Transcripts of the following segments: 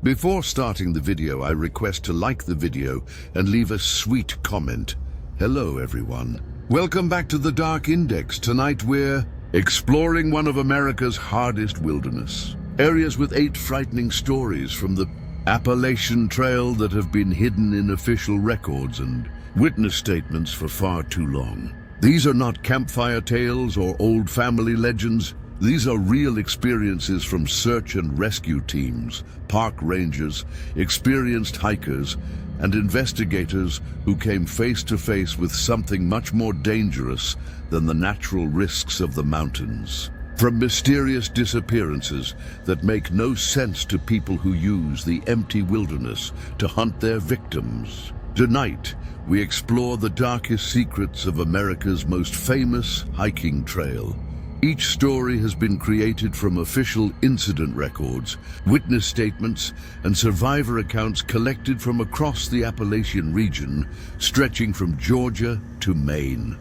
Before starting the video, I request to like the video and leave a sweet comment. Hello everyone. Welcome back to the Dark Index. Tonight we're exploring one of America's hardest wilderness. Areas with 8 frightening stories from the Appalachian Trail that have been hidden in official records and witness statements for far too long. These are not campfire tales or old family legends. These are real experiences from search and rescue teams, park rangers, experienced hikers, and investigators who came face to face with something much more dangerous than the natural risks of the mountains. From mysterious disappearances that make no sense to people who use the empty wilderness to hunt their victims. Tonight, we explore the darkest secrets of America's most famous hiking trail. Each story has been created from official incident records, witness statements, and survivor accounts collected from across the Appalachian region, stretching from Georgia to Maine.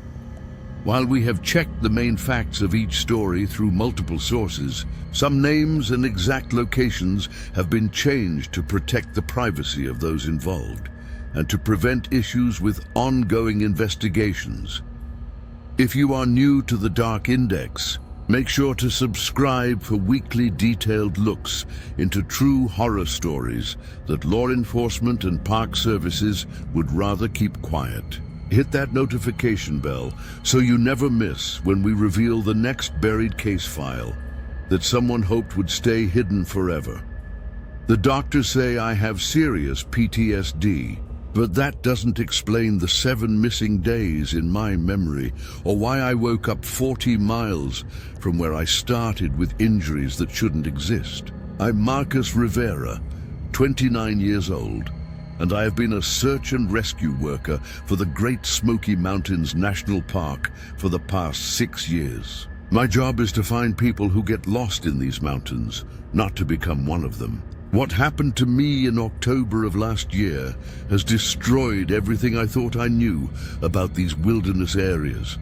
While we have checked the main facts of each story through multiple sources, some names and exact locations have been changed to protect the privacy of those involved and to prevent issues with ongoing investigations. If you are new to the Dark Index, make sure to subscribe for weekly detailed looks into true horror stories that law enforcement and park services would rather keep quiet. Hit that notification bell so you never miss when we reveal the next buried case file that someone hoped would stay hidden forever. The doctors say I have serious PTSD, but that doesn't explain the 7 missing days in my memory or why I woke up 40 miles from where I started with injuries that shouldn't exist. I'm Marcus Rivera, 29 years old, and I have been a search and rescue worker for the Great Smoky Mountains National Park for the past 6 years. My job is to find people who get lost in these mountains, not to become one of them. What happened to me in October of last year has destroyed everything I thought I knew about these wilderness areas.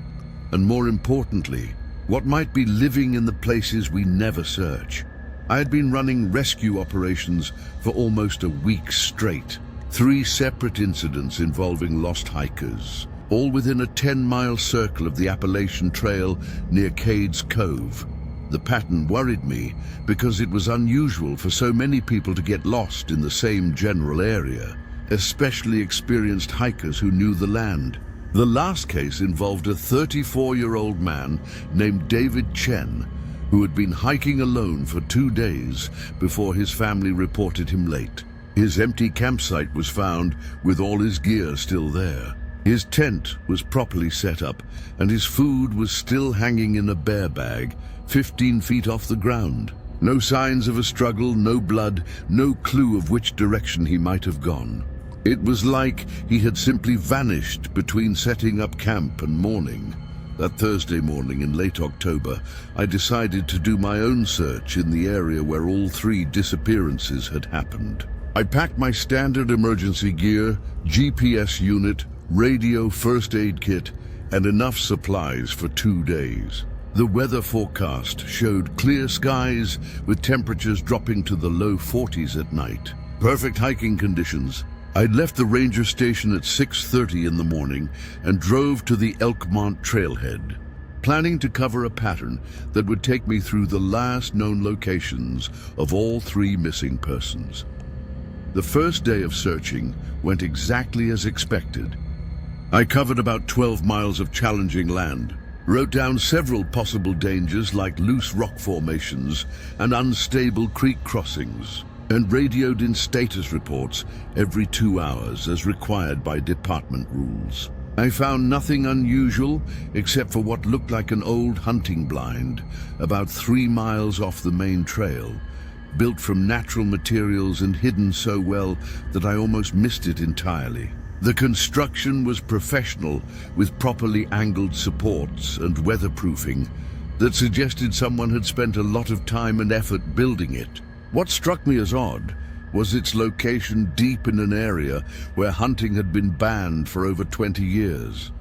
And more importantly, what might be living in the places we never search. I had been running rescue operations for almost a week straight. 3 separate incidents involving lost hikers, all within a 10-mile circle of the Appalachian Trail near Cades Cove. The pattern worried me because it was unusual for so many people to get lost in the same general area, especially experienced hikers who knew the land. The last case involved a 34-year-old man named David Chen, who had been hiking alone for 2 days before his family reported him late. His empty campsite was found with all his gear still there. His tent was properly set up and his food was still hanging in a bear bag 15 feet off the ground. No signs of a struggle, no blood, no clue of which direction he might have gone. It was like he had simply vanished between setting up camp and morning. That Thursday morning in late October, I decided to do my own search in the area where all 3 disappearances had happened. I packed my standard emergency gear, GPS unit, radio, first aid kit, and enough supplies for 2 days. The weather forecast showed clear skies with temperatures dropping to the low 40s at night. Perfect hiking conditions. I'd left the ranger station at 6:30 in the morning and drove to the Elkmont trailhead, planning to cover a pattern that would take me through the last known locations of all 3 missing persons. The first day of searching went exactly as expected. I covered about 12 miles of challenging land, wrote down several possible dangers like loose rock formations and unstable creek crossings, and radioed in status reports every 2 hours as required by department rules. I found nothing unusual except for what looked like an old hunting blind about 3 miles off the main trail, built from natural materials and hidden so well that I almost missed it entirely. The construction was professional, with properly angled supports and weatherproofing that suggested someone had spent a lot of time and effort building it. What struck me as odd was its location deep in an area where hunting had been banned for over 20 years.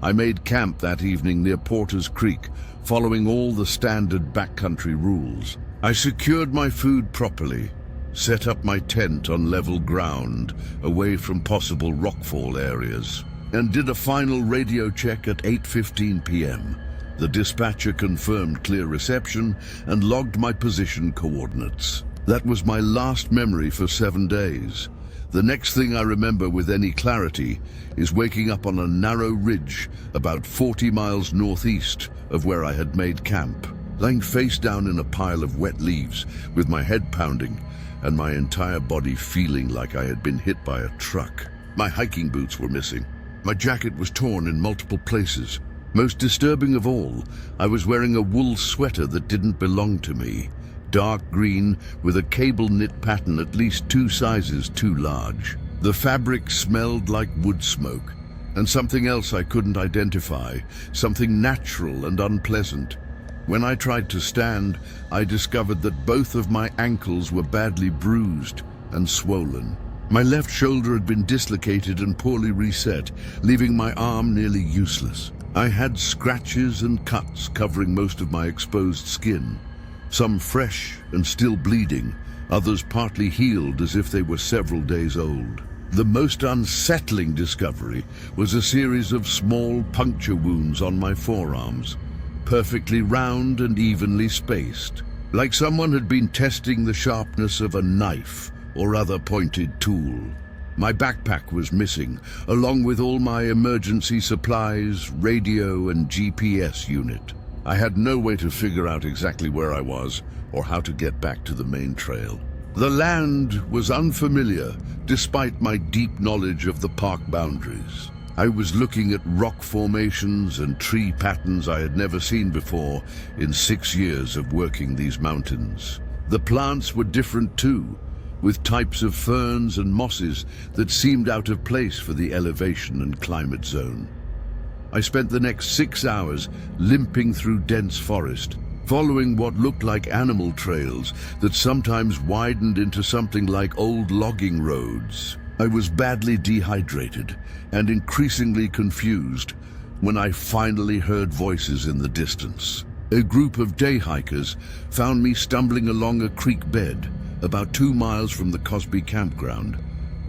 I made camp that evening near Porter's Creek, following all the standard backcountry rules. I secured my food properly, set up my tent on level ground, away from possible rockfall areas, and did a final radio check at 8:15 p.m. The dispatcher confirmed clear reception and logged my position coordinates. That was my last memory for 7 days. The next thing I remember with any clarity is waking up on a narrow ridge about 40 miles northeast of where I had made camp, lying face down in a pile of wet leaves with my head pounding and my entire body feeling like I had been hit by a truck. My hiking boots were missing. My jacket was torn in multiple places. Most disturbing of all, I was wearing a wool sweater that didn't belong to me. Dark green with a cable knit pattern at least 2 sizes too large. The fabric smelled like wood smoke, and something else I couldn't identify, something natural and unpleasant. When I tried to stand, I discovered that both of my ankles were badly bruised and swollen. My left shoulder had been dislocated and poorly reset, leaving my arm nearly useless. I had scratches and cuts covering most of my exposed skin. Some fresh and still bleeding, others partly healed as if they were several days old. The most unsettling discovery was a series of small puncture wounds on my forearms, perfectly round and evenly spaced, like someone had been testing the sharpness of a knife or other pointed tool. My backpack was missing, along with all my emergency supplies, radio and GPS unit. I had no way to figure out exactly where I was or how to get back to the main trail. The land was unfamiliar, despite my deep knowledge of the park boundaries. I was looking at rock formations and tree patterns I had never seen before in 6 years of working these mountains. The plants were different too, with types of ferns and mosses that seemed out of place for the elevation and climate zone. I spent the next 6 hours limping through dense forest, following what looked like animal trails that sometimes widened into something like old logging roads. I was badly dehydrated and increasingly confused when I finally heard voices in the distance. A group of day hikers found me stumbling along a creek bed about 2 miles from the Cosby campground,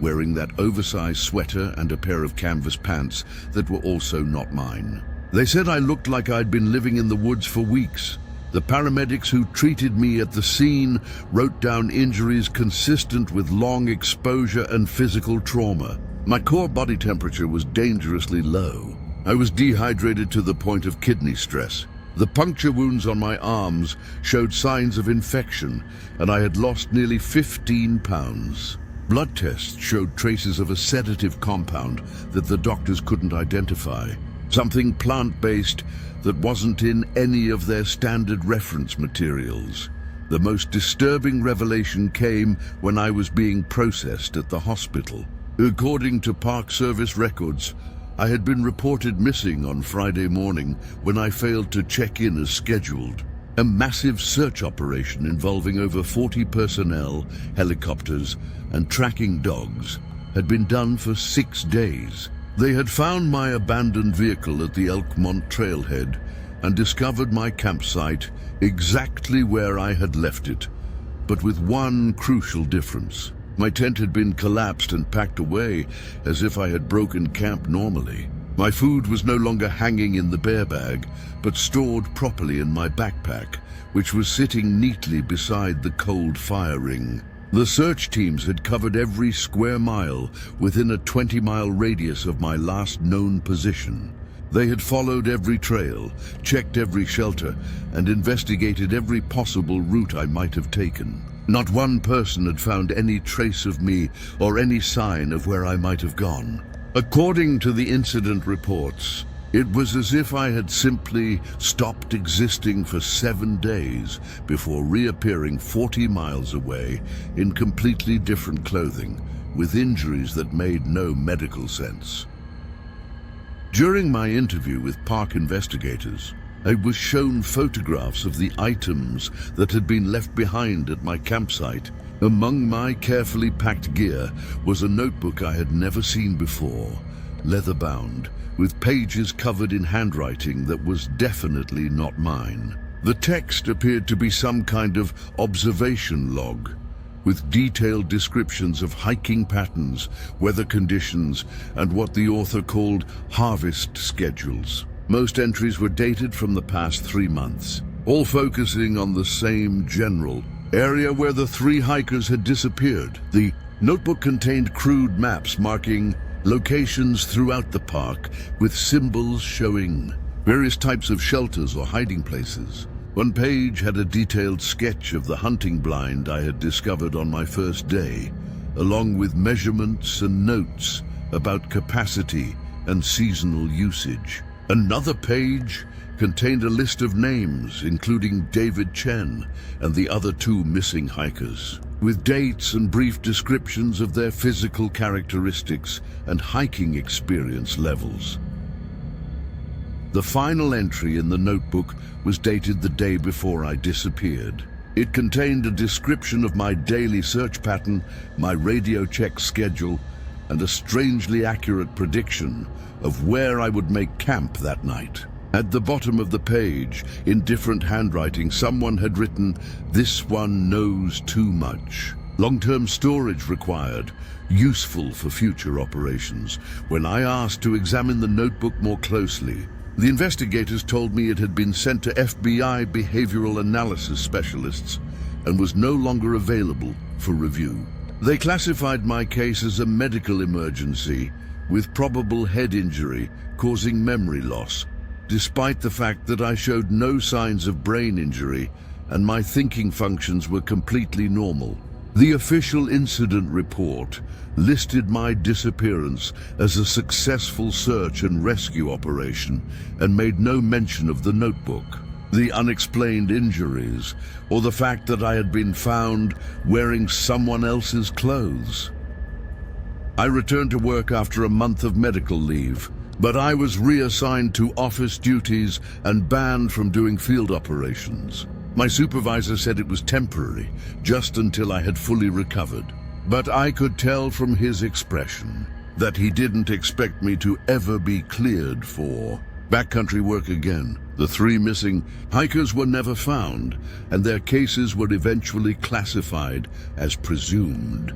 wearing that oversized sweater and a pair of canvas pants that were also not mine. They said I looked like I'd been living in the woods for weeks. The paramedics who treated me at the scene wrote down injuries consistent with long exposure and physical trauma. My core body temperature was dangerously low. I was dehydrated to the point of kidney stress. The puncture wounds on my arms showed signs of infection, and I had lost nearly 15 pounds. Blood tests showed traces of a sedative compound that the doctors couldn't identify, something plant-based that wasn't in any of their standard reference materials. The most disturbing revelation came when I was being processed at the hospital. According to Park Service records, I had been reported missing on Friday morning when I failed to check in as scheduled. A massive search operation involving over 40 personnel, helicopters, and tracking dogs had been done for 6 days. They had found my abandoned vehicle at the Elkmont trailhead and discovered my campsite exactly where I had left it, but with one crucial difference. My tent had been collapsed and packed away as if I had broken camp normally. My food was no longer hanging in the bear bag, but stored properly in my backpack, which was sitting neatly beside the cold fire ring. The search teams had covered every square mile within a 20-mile radius of my last known position. They had followed every trail, checked every shelter, and investigated every possible route I might have taken. Not one person had found any trace of me or any sign of where I might have gone. According to the incident reports, it was as if I had simply stopped existing for 7 days before reappearing 40 miles away in completely different clothing, with injuries that made no medical sense. During my interview with park investigators, I was shown photographs of the items that had been left behind at my campsite. Among my carefully packed gear was a notebook I had never seen before, leather-bound, with pages covered in handwriting that was definitely not mine. The text appeared to be some kind of observation log, with detailed descriptions of hiking patterns, weather conditions, and what the author called harvest schedules. Most entries were dated from the past 3 months, all focusing on the same general area where the 3 hikers had disappeared. The notebook contained crude maps marking locations throughout the park, with symbols showing various types of shelters or hiding places. One page had a detailed sketch of the hunting blind I had discovered on my first day, along with measurements and notes about capacity and seasonal usage. Another page contained a list of names, including David Chen and the other 2 missing hikers, with dates and brief descriptions of their physical characteristics and hiking experience levels. The final entry in the notebook was dated the day before I disappeared. It contained a description of my daily search pattern, my radio check schedule, and a strangely accurate prediction of where I would make camp that night. At the bottom of the page, in different handwriting, someone had written, "This one knows too much. Long-term storage required, useful for future operations." When I asked to examine the notebook more closely, the investigators told me it had been sent to FBI behavioral analysis specialists and was no longer available for review. They classified my case as a medical emergency with probable head injury causing memory loss, despite the fact that I showed no signs of brain injury and my thinking functions were completely normal. The official incident report listed my disappearance as a successful search and rescue operation and made no mention of the notebook, the unexplained injuries, or the fact that I had been found wearing someone else's clothes. I returned to work after a month of medical leave, but I was reassigned to office duties and banned from doing field operations. My supervisor said it was temporary, just until I had fully recovered. But I could tell from his expression that he didn't expect me to ever be cleared for backcountry work again. The 3 missing hikers were never found, and their cases were eventually classified as presumed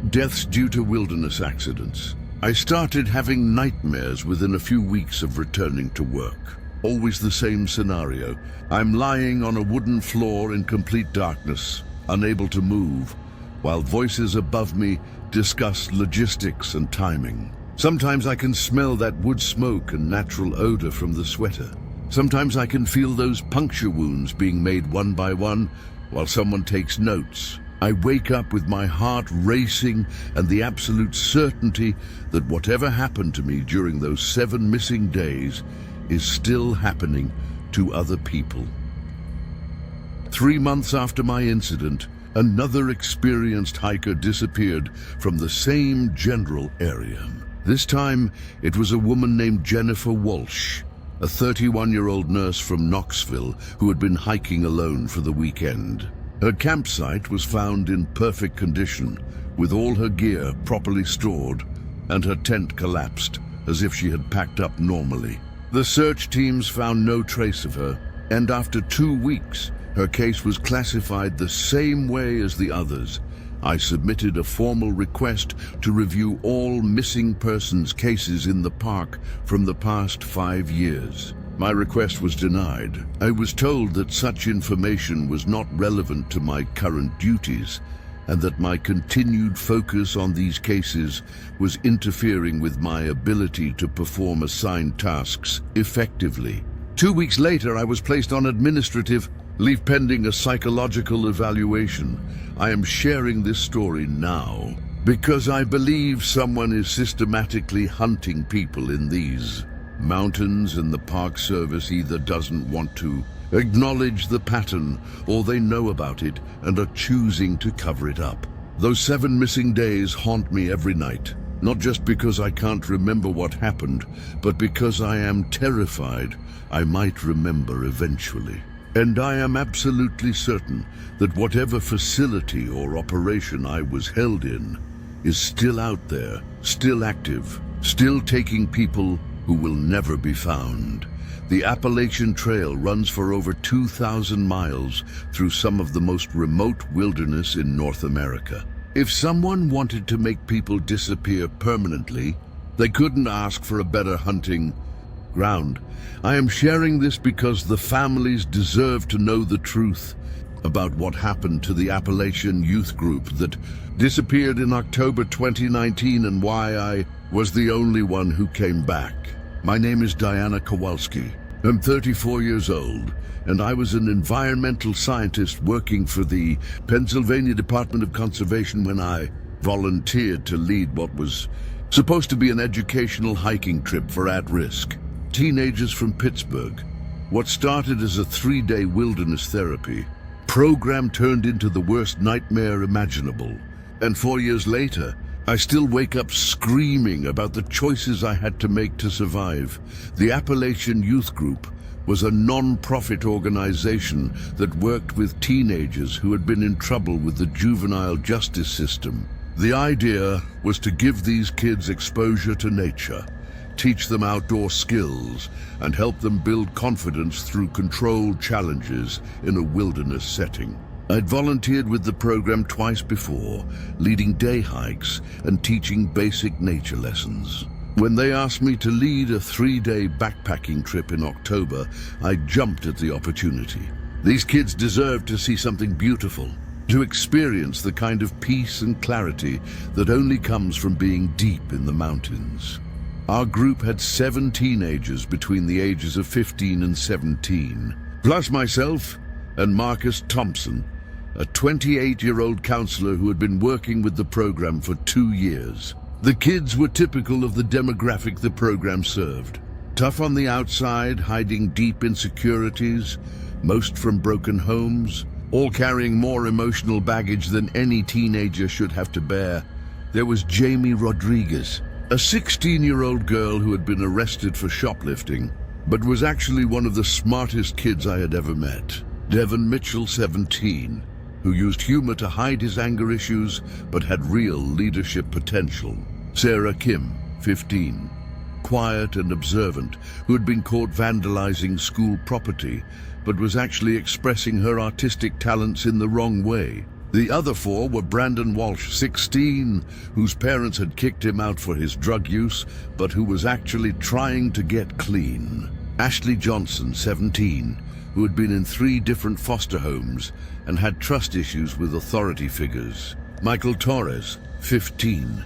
deaths due to wilderness accidents. I started having nightmares within a few weeks of returning to work. Always the same scenario. I'm lying on a wooden floor in complete darkness, unable to move, while voices above me discuss logistics and timing. Sometimes I can smell that wood smoke and natural odor from the sweater. Sometimes I can feel those puncture wounds being made one by one while someone takes notes. I wake up with my heart racing and the absolute certainty that whatever happened to me during those 7 missing days is still happening to other people. 3 months after my incident, another experienced hiker disappeared from the same general area. This time, it was a woman named Jennifer Walsh, a 31-year-old nurse from Knoxville who had been hiking alone for the weekend. Her campsite was found in perfect condition, with all her gear properly stored, and her tent collapsed, as if she had packed up normally. The search teams found no trace of her, and after 2 weeks, her case was classified the same way as the others. I submitted a formal request to review all missing persons cases in the park from the past 5 years. My request was denied. I was told that such information was not relevant to my current duties, and that my continued focus on these cases was interfering with my ability to perform assigned tasks effectively. 2 weeks later, I was placed on administrative leave pending a psychological evaluation. I am sharing this story now because I believe someone is systematically hunting people in these mountains, and the Park Service either doesn't want to acknowledge the pattern or they know about it and are choosing to cover it up. Those 7 missing days haunt me every night, not just because I can't remember what happened, but because I am terrified I might remember eventually. And I am absolutely certain that whatever facility or operation I was held in is still out there, still active, still taking people who will never be found. The Appalachian Trail runs for over 2,000 miles through some of the most remote wilderness in North America. If someone wanted to make people disappear permanently, they couldn't ask for a better hunting ground. I am sharing this because the families deserve to know the truth about what happened to the Appalachian youth group that disappeared in October 2019 and why I was the only one who came back. My name is Diana Kowalski. I'm 34 years old, and I was an environmental scientist working for the Pennsylvania Department of Conservation when I volunteered to lead what was supposed to be an educational hiking trip for at-risk teenagers from Pittsburgh. What started as a 3-day wilderness therapy program turned into the worst nightmare imaginable. And 4 years later, I still wake up screaming about the choices I had to make to survive. The Appalachian Youth Group was a non-profit organization that worked with teenagers who had been in trouble with the juvenile justice system. The idea was to give these kids exposure to nature, teach them outdoor skills, and help them build confidence through controlled challenges in a wilderness setting. I'd volunteered with the program twice before, leading day hikes and teaching basic nature lessons. When they asked me to lead a 3-day backpacking trip in October, I jumped at the opportunity. These kids deserved to see something beautiful, to experience the kind of peace and clarity that only comes from being deep in the mountains. Our group had 7 teenagers between the ages of 15 and 17, plus myself and Marcus Thompson, a 28-year-old counselor who had been working with the program for 2 years. The kids were typical of the demographic the program served. Tough on the outside, hiding deep insecurities, most from broken homes, all carrying more emotional baggage than any teenager should have to bear. There was Jamie Rodriguez, a 16-year-old girl who had been arrested for shoplifting, but was actually one of the smartest kids I had ever met. Devon Mitchell, 17, who used humor to hide his anger issues, but had real leadership potential. Sarah Kim, 15, quiet and observant, who had been caught vandalizing school property, but was actually expressing her artistic talents in the wrong way. The other 4 were Brandon Walsh, 16, whose parents had kicked him out for his drug use, but who was actually trying to get clean. Ashley Johnson, 17, who had been in 3 different foster homes and had trust issues with authority figures. Michael Torres, 15,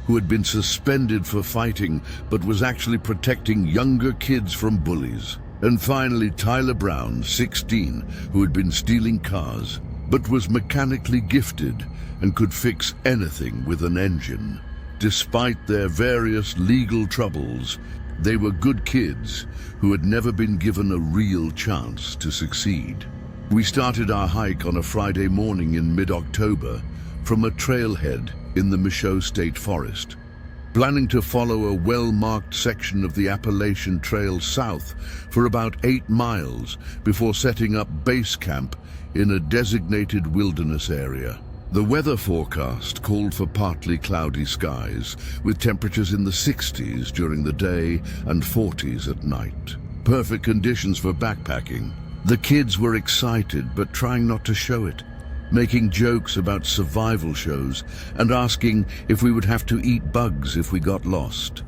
who had been suspended for fighting, but was actually protecting younger kids from bullies. And finally, Tyler Brown, 16, who had been stealing cars, but was mechanically gifted and could fix anything with an engine. Despite their various legal troubles, they were good kids who had never been given a real chance to succeed. We started our hike on a Friday morning in mid-October from a trailhead in the Michaud State Forest, planning to follow a well-marked section of the Appalachian Trail south for about 8 miles before setting up base camp in a designated wilderness area. The weather forecast called for partly cloudy skies, with temperatures in the 60s during the day and 40s at night. Perfect conditions for backpacking. The kids were excited, but trying not to show it, making jokes about survival shows and asking if we would have to eat bugs if we got lost.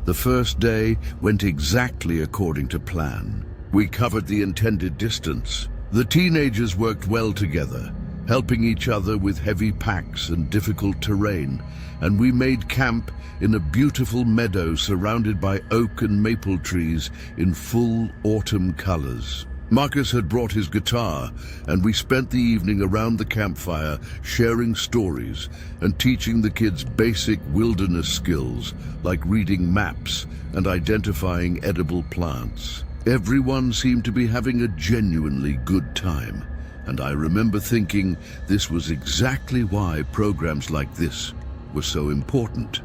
The first day went exactly according to plan. We covered the intended distance. The teenagers worked well together, helping each other with heavy packs and difficult terrain, and we made camp in a beautiful meadow surrounded by oak and maple trees in full autumn colors. Marcus had brought his guitar, and we spent the evening around the campfire sharing stories and teaching the kids basic wilderness skills like reading maps and identifying edible plants. Everyone seemed to be having a genuinely good time, and I remember thinking this was exactly why programs like this were so important.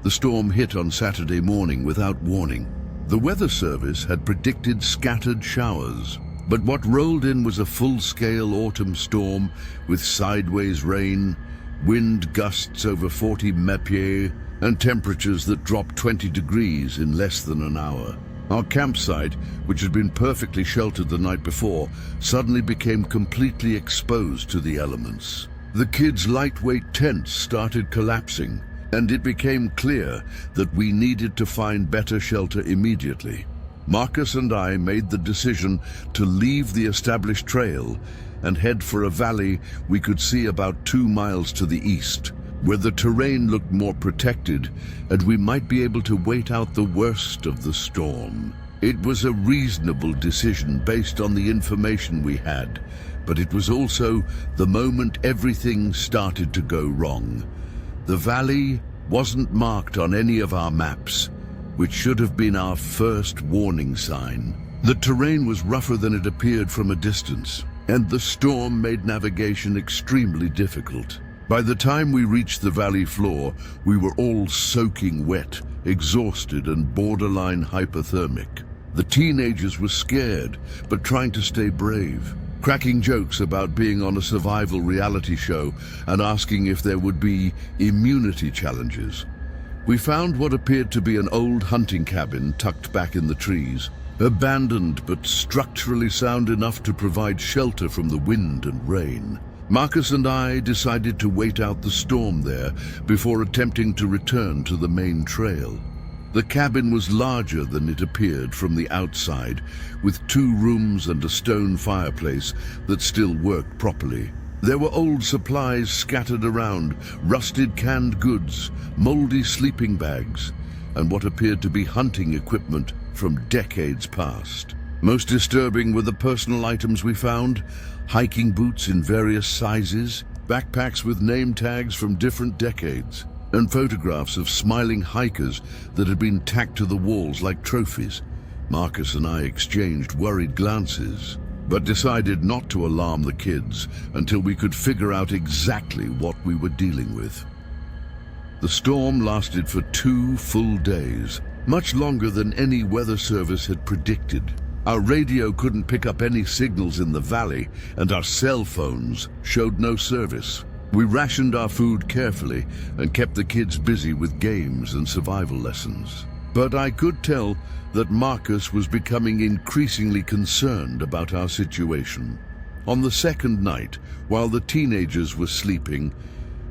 The storm hit on Saturday morning without warning. The weather service had predicted scattered showers, but what rolled in was a full-scale autumn storm with sideways rain, wind gusts over 40 mph, and temperatures that dropped 20 degrees in less than an hour. Our campsite, which had been perfectly sheltered the night before, suddenly became completely exposed to the elements. The kids' lightweight tents started collapsing, and it became clear that we needed to find better shelter immediately. Marcus and I made the decision to leave the established trail and head for a valley we could see about 2 miles to the east, where the terrain looked more protected and we might be able to wait out the worst of the storm. It was a reasonable decision based on the information we had, but it was also the moment everything started to go wrong. The valley wasn't marked on any of our maps, which should have been our first warning sign. The terrain was rougher than it appeared from a distance, and the storm made navigation extremely difficult. By the time we reached the valley floor, we were all soaking wet, exhausted and borderline hypothermic. The teenagers were scared, but trying to stay brave, cracking jokes about being on a survival reality show and asking if there would be immunity challenges. We found what appeared to be an old hunting cabin tucked back in the trees, abandoned but structurally sound enough to provide shelter from the wind and rain. Marcus and I decided to wait out the storm there before attempting to return to the main trail. The cabin was larger than it appeared from the outside, with 2 rooms and a stone fireplace that still worked properly. There were old supplies scattered around, rusted canned goods, moldy sleeping bags, and what appeared to be hunting equipment from decades past. Most disturbing were the personal items we found: hiking boots in various sizes, backpacks with name tags from different decades, and photographs of smiling hikers that had been tacked to the walls like trophies. Marcus and I exchanged worried glances, but decided not to alarm the kids until we could figure out exactly what we were dealing with. The storm lasted for 2 full days, much longer than any weather service had predicted. Our radio couldn't pick up any signals in the valley, and our cell phones showed no service. We rationed our food carefully and kept the kids busy with games and survival lessons. But I could tell that Marcus was becoming increasingly concerned about our situation. On the second night, while the teenagers were sleeping,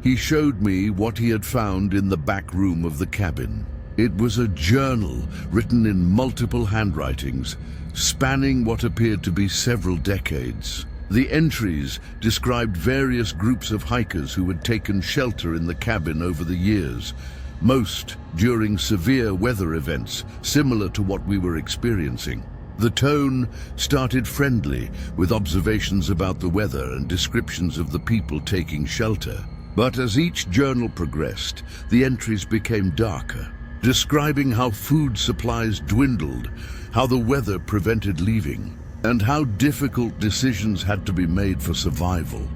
he showed me what he had found in the back room of the cabin. It was a journal written in multiple handwritings, spanning what appeared to be several decades. The entries described various groups of hikers who had taken shelter in the cabin over the years, most during severe weather events similar to what we were experiencing. The tone started friendly, with observations about the weather and descriptions of the people taking shelter. But as each journal progressed, the entries became darker, describing how food supplies dwindled, how the weather prevented leaving, and how difficult decisions had to be made for survival.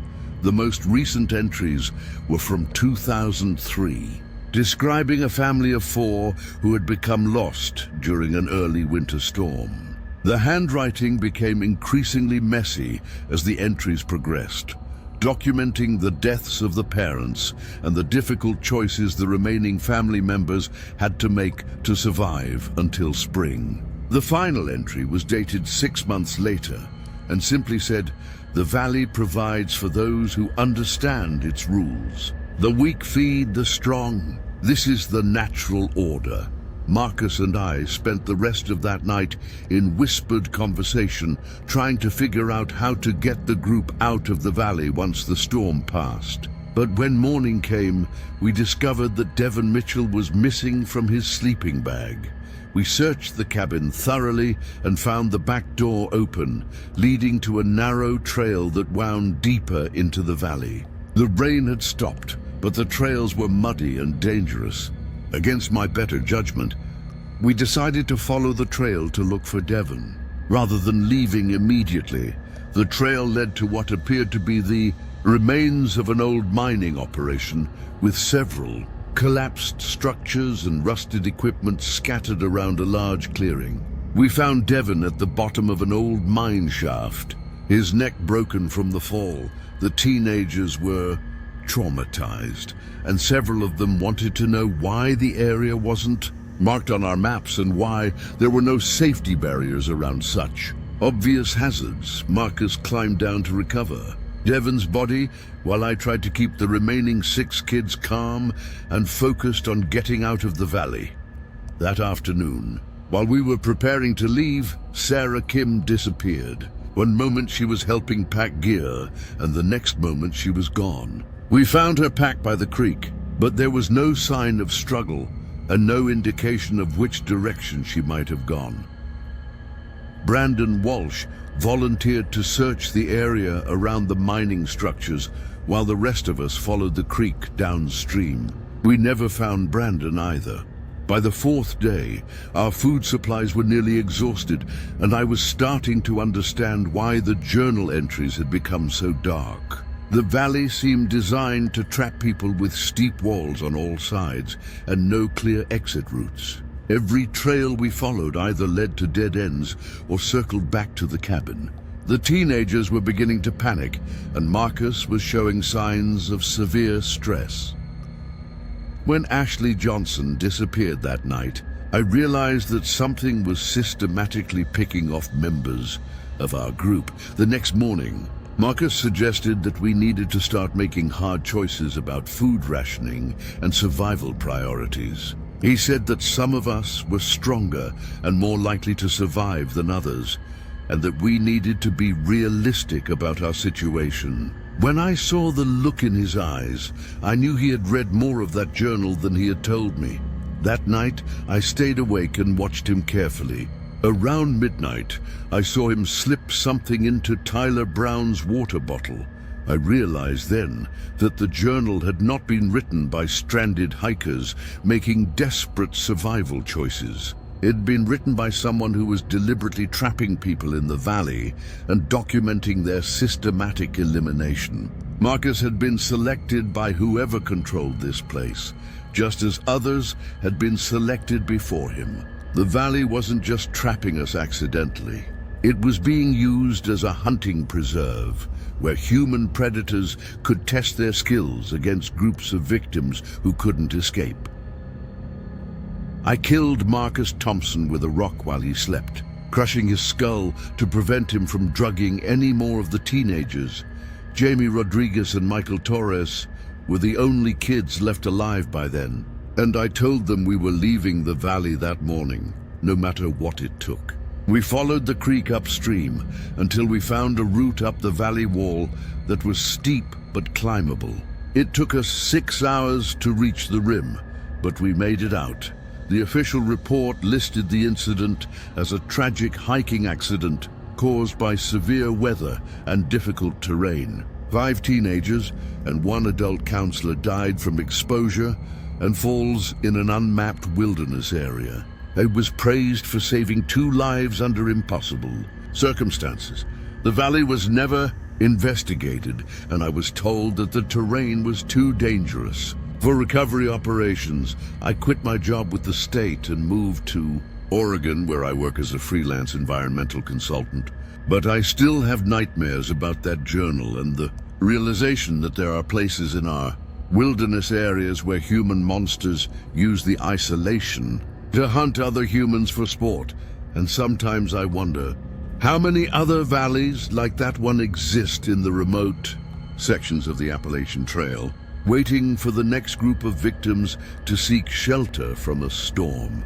The most recent entries were from 2003, describing a family of 4 who had become lost during an early winter storm. The handwriting became increasingly messy as the entries progressed, documenting the deaths of the parents and the difficult choices the remaining family members had to make to survive until spring. The final entry was dated 6 months later and simply said, "The valley provides for those who understand its rules. The weak feed the strong. This is the natural order." Marcus and I spent the rest of that night in whispered conversation, trying to figure out how to get the group out of the valley once the storm passed. But when morning came, we discovered that Devon Mitchell was missing from his sleeping bag. We searched the cabin thoroughly and found the back door open, leading to a narrow trail that wound deeper into the valley. The rain had stopped, but the trails were muddy and dangerous. Against my better judgment, we decided to follow the trail to look for Devon. Rather than leaving immediately, the trail led to what appeared to be the remains of an old mining operation, with several collapsed structures and rusted equipment scattered around a large clearing. We found Devon at the bottom of an old mine shaft, his neck broken from the fall. The teenagers were traumatized, and several of them wanted to know why the area wasn't marked on our maps and why there were no safety barriers around such obvious hazards. Marcus climbed down to recover Devon's body while I tried to keep the remaining 6 kids calm and focused on getting out of the valley. That afternoon, while we were preparing to leave, Sarah Kim disappeared. One moment she was helping pack gear, and the next moment she was gone. We found her pack by the creek, but there was no sign of struggle and no indication of which direction she might have gone. Brandon Walsh volunteered to search the area around the mining structures while the rest of us followed the creek downstream. We never found Brandon either. By the 4th day, our food supplies were nearly exhausted, and I was starting to understand why the journal entries had become so dark. The valley seemed designed to trap people with steep walls on all sides and no clear exit routes. Every trail we followed either led to dead ends or circled back to the cabin. The teenagers were beginning to panic, and Marcus was showing signs of severe stress. When Ashley Johnson disappeared that night, I realized that something was systematically picking off members of our group. The next morning, Marcus suggested that we needed to start making hard choices about food rationing and survival priorities. He said that some of us were stronger and more likely to survive than others, and that we needed to be realistic about our situation. When I saw the look in his eyes, I knew he had read more of that journal than he had told me. That night, I stayed awake and watched him carefully. Around midnight, I saw him slip something into Tyler Brown's water bottle. I realized then that the journal had not been written by stranded hikers making desperate survival choices. It had been written by someone who was deliberately trapping people in the valley and documenting their systematic elimination. Marcus had been selected by whoever controlled this place, just as others had been selected before him. The valley wasn't just trapping us accidentally. It was being used as a hunting preserve, where human predators could test their skills against groups of victims who couldn't escape. I killed Marcus Thompson with a rock while he slept, crushing his skull to prevent him from drugging any more of the teenagers. Jamie Rodriguez and Michael Torres were the only kids left alive by then, and I told them we were leaving the valley that morning, no matter what it took. We followed the creek upstream until we found a route up the valley wall that was steep but climbable. It took us 6 hours to reach the rim, but we made it out. The official report listed the incident as a tragic hiking accident caused by severe weather and difficult terrain. 5 teenagers and 1 adult counselor died from exposure and falls in an unmapped wilderness area. It was praised for saving 2 lives under impossible circumstances. The valley was never investigated, and I was told that the terrain was too dangerous. For recovery operations, I quit my job with the state and moved to Oregon, where I work as a freelance environmental consultant. But I still have nightmares about that journal and the realization that there are places in our wilderness areas where human monsters use the isolation to hunt other humans for sport. And sometimes I wonder, how many other valleys like that one exist in the remote sections of the Appalachian Trail, waiting for the next group of victims to seek shelter from a storm.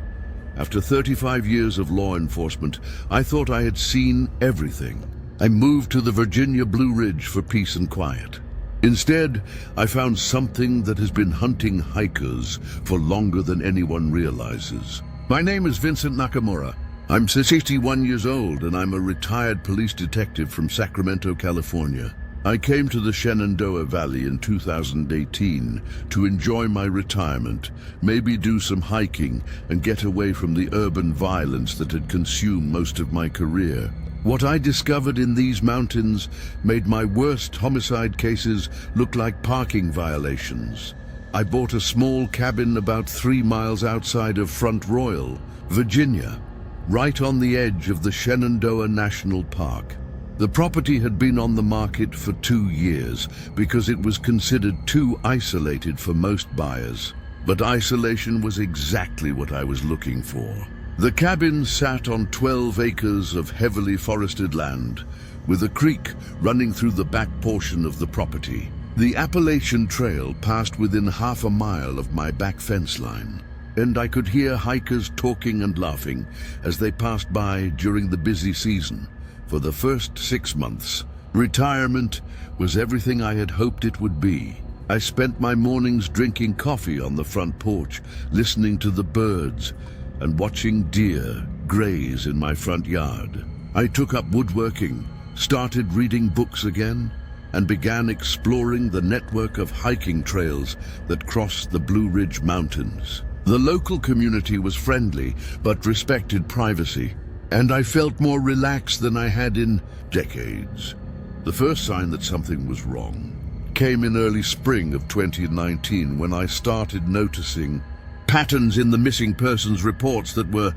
After 35 years of law enforcement, I thought I had seen everything. I moved to the Virginia Blue Ridge for peace and quiet. Instead, I found something that has been hunting hikers for longer than anyone realizes. My name is Vincent Nakamura. I'm 61 years old, and I'm a retired police detective from Sacramento, California. I came to the Shenandoah Valley in 2018 to enjoy my retirement, maybe do some hiking, and get away from the urban violence that had consumed most of my career. What I discovered in these mountains made my worst homicide cases look like parking violations. I bought a small cabin about 3 miles outside of Front Royal, Virginia, right on the edge of the Shenandoah National Park. The property had been on the market for 2 years because it was considered too isolated for most buyers. But isolation was exactly what I was looking for. The cabin sat on 12 acres of heavily forested land, with a creek running through the back portion of the property. The Appalachian Trail passed within half a mile of my back fence line, and I could hear hikers talking and laughing as they passed by during the busy season. For the first 6 months, retirement was everything I had hoped it would be. I spent my mornings drinking coffee on the front porch, listening to the birds, and watching deer graze in my front yard. I took up woodworking, started reading books again, and began exploring the network of hiking trails that cross the Blue Ridge Mountains. The local community was friendly, but respected privacy, and I felt more relaxed than I had in decades. The first sign that something was wrong came in early spring of 2019 when I started noticing patterns in the missing persons reports that were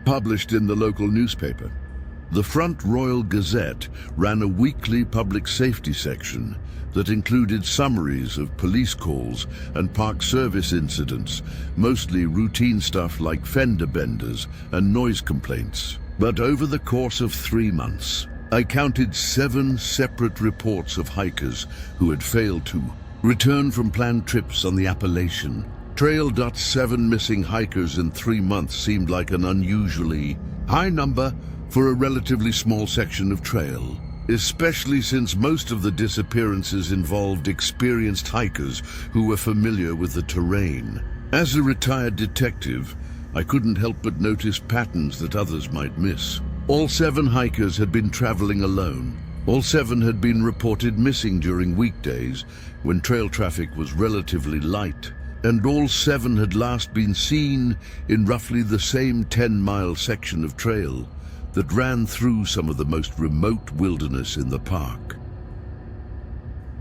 published in the local newspaper. The Front Royal Gazette ran a weekly public safety section that included summaries of police calls and Park Service incidents, mostly routine stuff like fender benders and noise complaints. But over the course of 3 months, I counted 7 separate reports of hikers who had failed to return from planned trips on the Appalachian Trail. 7 missing hikers in 3 months seemed like an unusually high number for a relatively small section of trail, especially since most of the disappearances involved experienced hikers who were familiar with the terrain. As a retired detective, I couldn't help but notice patterns that others might miss. All 7 hikers had been traveling alone. All 7 had been reported missing during weekdays when trail traffic was relatively light, and all 7 had last been seen in roughly the same 10-mile section of trail that ran through some of the most remote wilderness in the park.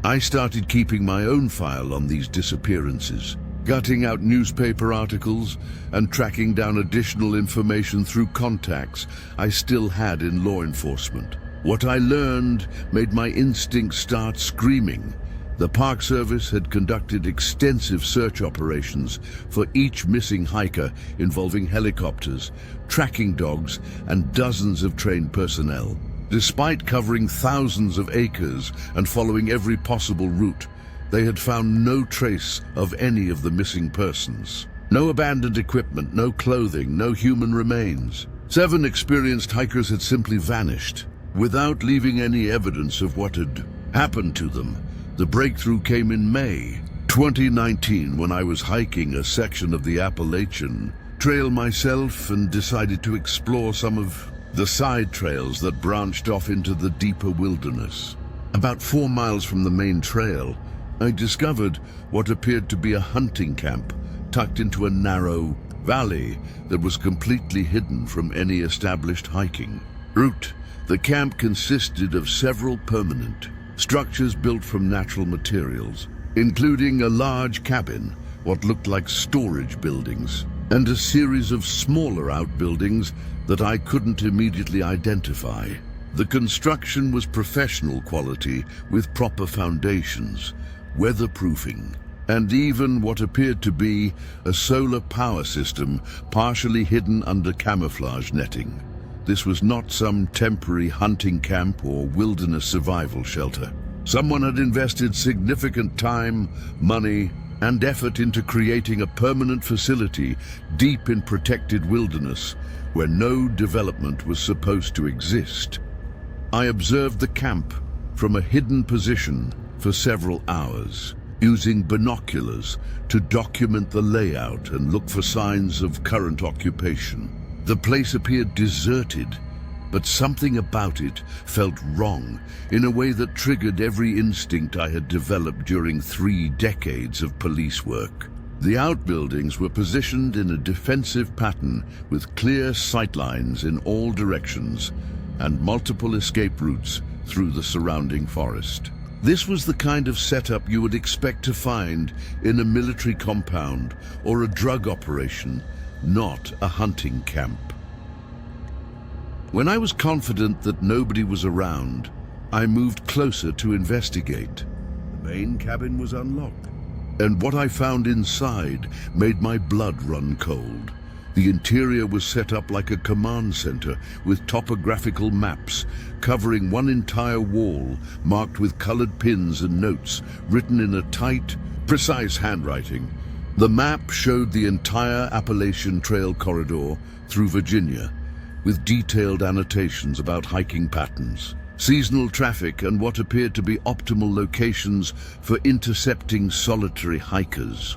I started keeping my own file on these disappearances, gutting out newspaper articles and tracking down additional information through contacts I still had in law enforcement. What I learned made my instincts start screaming. The Park Service had conducted extensive search operations for each missing hiker involving helicopters, tracking dogs, and dozens of trained personnel. Despite covering thousands of acres and following every possible route, they had found no trace of any of the missing persons. No abandoned equipment, no clothing, no human remains. 7 experienced hikers had simply vanished, without leaving any evidence of what had happened to them. The breakthrough came in May 2019 when I was hiking a section of the Appalachian Trail myself and decided to explore some of the side trails that branched off into the deeper wilderness. About 4 miles from the main trail, I discovered what appeared to be a hunting camp tucked into a narrow valley that was completely hidden from any established hiking route. The camp consisted of several permanent structures built from natural materials, including a large cabin, what looked like storage buildings, and a series of smaller outbuildings that I couldn't immediately identify. The construction was professional quality with proper foundations, weatherproofing, and even what appeared to be a solar power system partially hidden under camouflage netting. This was not some temporary hunting camp or wilderness survival shelter. Someone had invested significant time, money, and effort into creating a permanent facility deep in protected wilderness where no development was supposed to exist. I observed the camp from a hidden position for several hours, using binoculars to document the layout and look for signs of current occupation. The place appeared deserted, but something about it felt wrong in a way that triggered every instinct I had developed during 3 decades of police work. The outbuildings were positioned in a defensive pattern with clear sightlines in all directions and multiple escape routes through the surrounding forest. This was the kind of setup you would expect to find in a military compound or a drug operation, not a hunting camp. When I was confident that nobody was around, I moved closer to investigate. The main cabin was unlocked, and what I found inside made my blood run cold. The interior was set up like a command center with topographical maps covering one entire wall marked with colored pins and notes written in a tight, precise handwriting. The map showed the entire Appalachian Trail corridor through Virginia, with detailed annotations about hiking patterns, seasonal traffic, and what appeared to be optimal locations for intercepting solitary hikers.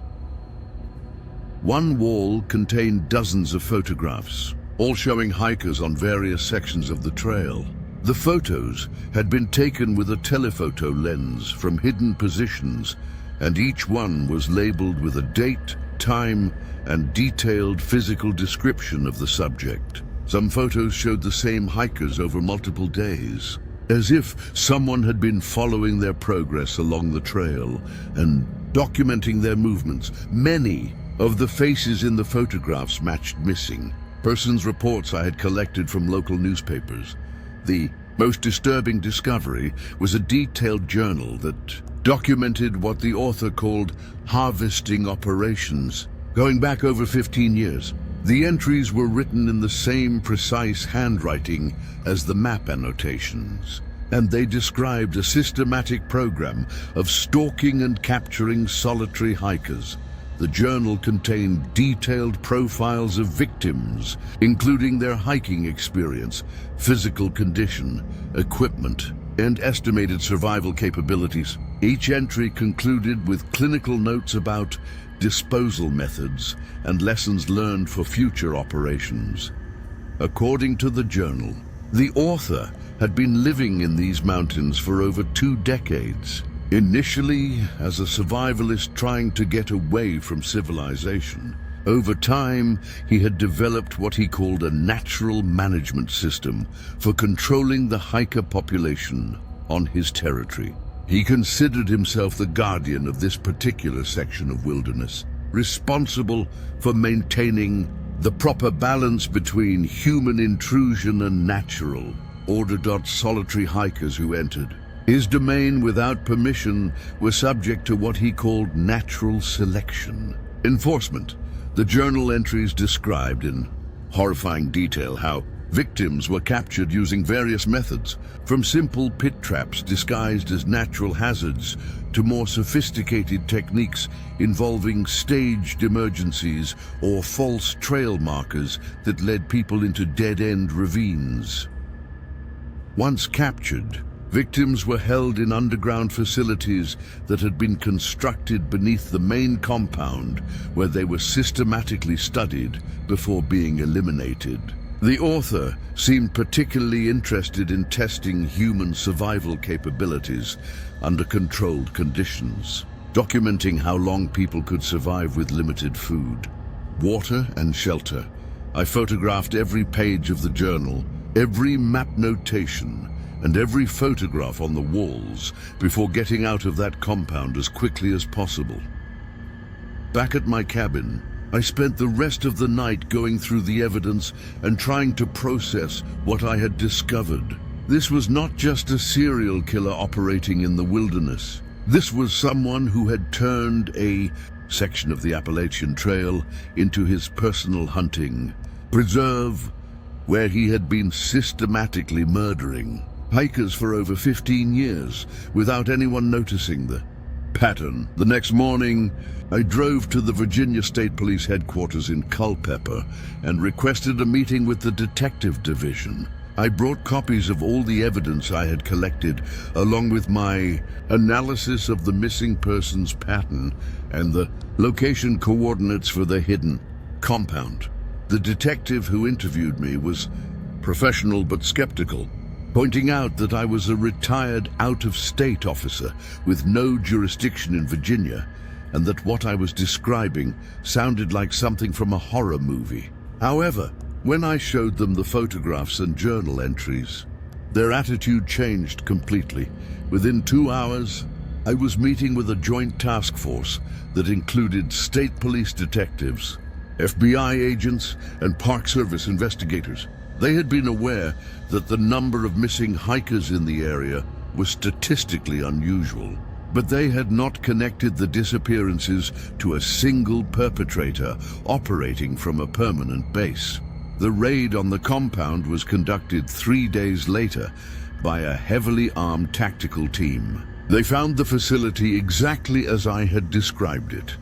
One wall contained dozens of photographs, all showing hikers on various sections of the trail. The photos had been taken with a telephoto lens from hidden positions, and each one was labeled with a date, time, and detailed physical description of the subject. Some photos showed the same hikers over multiple days, as if someone had been following their progress along the trail and documenting their movements. Many of the faces in the photographs matched missing persons reports I had collected from local newspapers. The most disturbing discovery was a detailed journal that documented what the author called harvesting operations, going back over 15 years. The entries were written in the same precise handwriting as the map annotations, and they described a systematic program of stalking and capturing solitary hikers. The journal contained detailed profiles of victims, including their hiking experience, physical condition, equipment, and estimated survival capabilities. Each entry concluded with clinical notes about disposal methods and lessons learned for future operations. According to the journal, the author had been living in these mountains for over 2 decades. Initially as a survivalist trying to get away from civilization, over time he had developed what he called a natural management system for controlling the hiker population on his territory. He considered himself the guardian of this particular section of wilderness, responsible for maintaining the proper balance between human intrusion and natural order. Solitary hikers who entered his domain without permission were subject to what he called natural selection. Enforcement. The journal entries described in horrifying detail how victims were captured using various methods, from simple pit traps disguised as natural hazards to more sophisticated techniques involving staged emergencies or false trail markers that led people into dead-end ravines. Once captured, victims were held in underground facilities that had been constructed beneath the main compound, where they were systematically studied before being eliminated. The author seemed particularly interested in testing human survival capabilities under controlled conditions, documenting how long people could survive with limited food, water, and shelter. I photographed every page of the journal, every map notation, and every photograph on the walls before getting out of that compound as quickly as possible. Back at my cabin, I spent the rest of the night going through the evidence and trying to process what I had discovered. This was not just a serial killer operating in the wilderness. This was someone who had turned a section of the Appalachian Trail into his personal hunting preserve, where he had been systematically murdering hikers for over 15 years without anyone noticing the pattern. The next morning, I drove to the Virginia State Police headquarters in Culpeper and requested a meeting with the detective division. I brought copies of all the evidence I had collected, along with my analysis of the missing persons pattern and the location coordinates for the hidden compound. The detective who interviewed me was professional but skeptical, pointing out that I was a retired out-of-state officer with no jurisdiction in Virginia, and that what I was describing sounded like something from a horror movie. However, when I showed them the photographs and journal entries, their attitude changed completely. Within 2 hours, I was meeting with a joint task force that included state police detectives, FBI agents, and Park Service investigators. They had been aware that the number of missing hikers in the area was statistically unusual, but they had not connected the disappearances to a single perpetrator operating from a permanent base. The raid on the compound was conducted 3 days later by a heavily armed tactical team. They found the facility exactly as I had described it,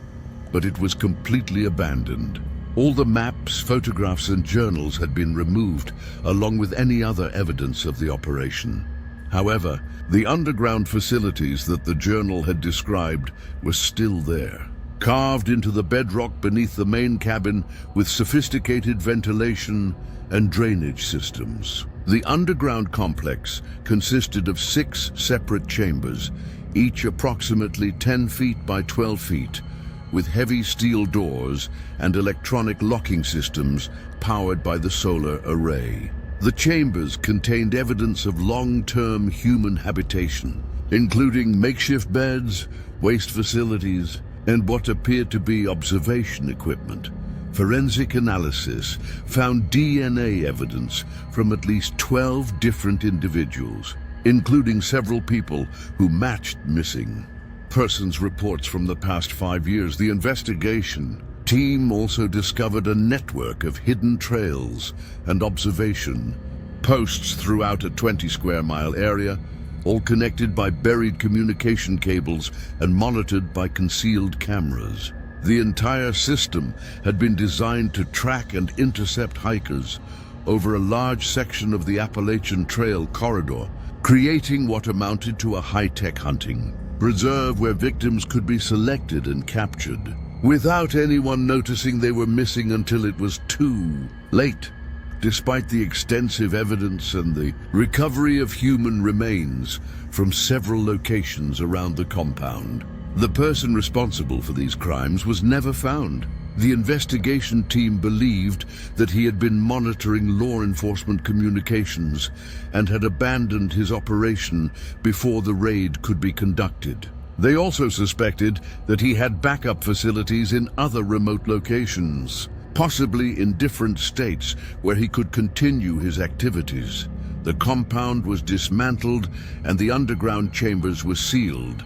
but it was completely abandoned. All the maps, photographs, and journals had been removed, along with any other evidence of the operation. However, the underground facilities that the journal had described were still there, carved into the bedrock beneath the main cabin with sophisticated ventilation and drainage systems. The underground complex consisted of 6 separate chambers, each approximately 10 feet by 12 feet, with heavy steel doors and electronic locking systems powered by the solar array. The chambers contained evidence of long-term human habitation, including makeshift beds, waste facilities, and what appeared to be observation equipment. Forensic analysis found DNA evidence from at least 12 different individuals, including several people who matched missing persons reports from the past 5 years. The investigation team also discovered a network of hidden trails and observation posts throughout a 20-square-mile area, all connected by buried communication cables and monitored by concealed cameras. The entire system had been designed to track and intercept hikers over a large section of the Appalachian Trail corridor, creating what amounted to a high-tech hunting reserve where victims could be selected and captured, without anyone noticing they were missing until it was too late. Despite the extensive evidence and the recovery of human remains from several locations around the compound, the person responsible for these crimes was never found. The investigation team believed that he had been monitoring law enforcement communications and had abandoned his operation before the raid could be conducted. They also suspected that he had backup facilities in other remote locations, possibly in different states where he could continue his activities. The compound was dismantled and the underground chambers were sealed,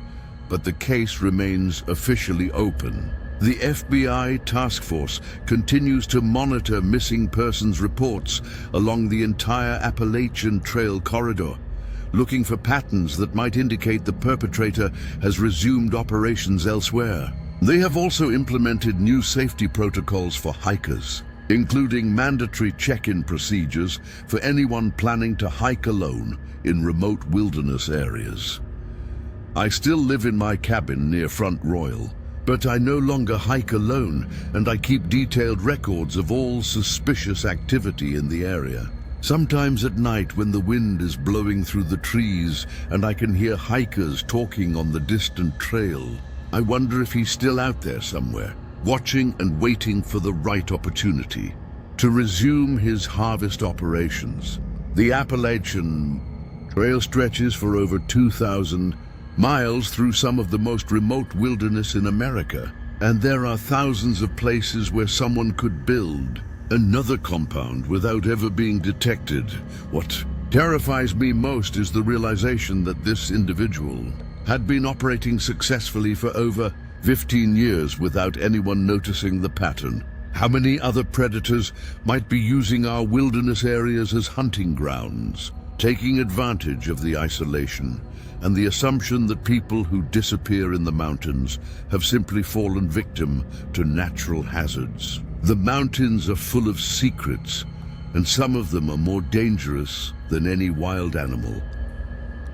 but the case remains officially open. The FBI task force continues to monitor missing persons reports along the entire Appalachian Trail corridor, looking for patterns that might indicate the perpetrator has resumed operations elsewhere. They have also implemented new safety protocols for hikers, including mandatory check-in procedures for anyone planning to hike alone in remote wilderness areas. I still live in my cabin near Front Royal, but I no longer hike alone, and I keep detailed records of all suspicious activity in the area. Sometimes at night when the wind is blowing through the trees and I can hear hikers talking on the distant trail, I wonder if he's still out there somewhere, watching and waiting for the right opportunity to resume his harvest operations. The Appalachian Trail stretches for over 2,000 miles through some of the most remote wilderness in America, and there are thousands of places where someone could build another compound without ever being detected. What terrifies me most is the realization that this individual had been operating successfully for over 15 years without anyone noticing the pattern. How many other predators might be using our wilderness areas as hunting grounds, taking advantage of the isolation and the assumption that people who disappear in the mountains have simply fallen victim to natural hazards? The mountains are full of secrets, and some of them are more dangerous than any wild animal.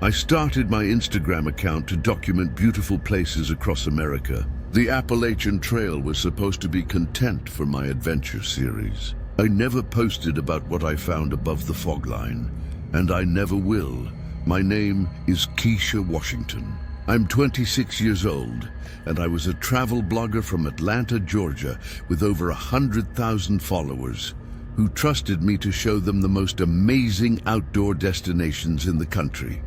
I started my Instagram account to document beautiful places across America. The Appalachian Trail was supposed to be content for my adventure series. I never posted about what I found above the fog line, and I never will. My name is Keisha Washington. I'm 26 years old, and I was a travel blogger from Atlanta, Georgia, with over 100,000 followers who trusted me to show them the most amazing outdoor destinations in the country.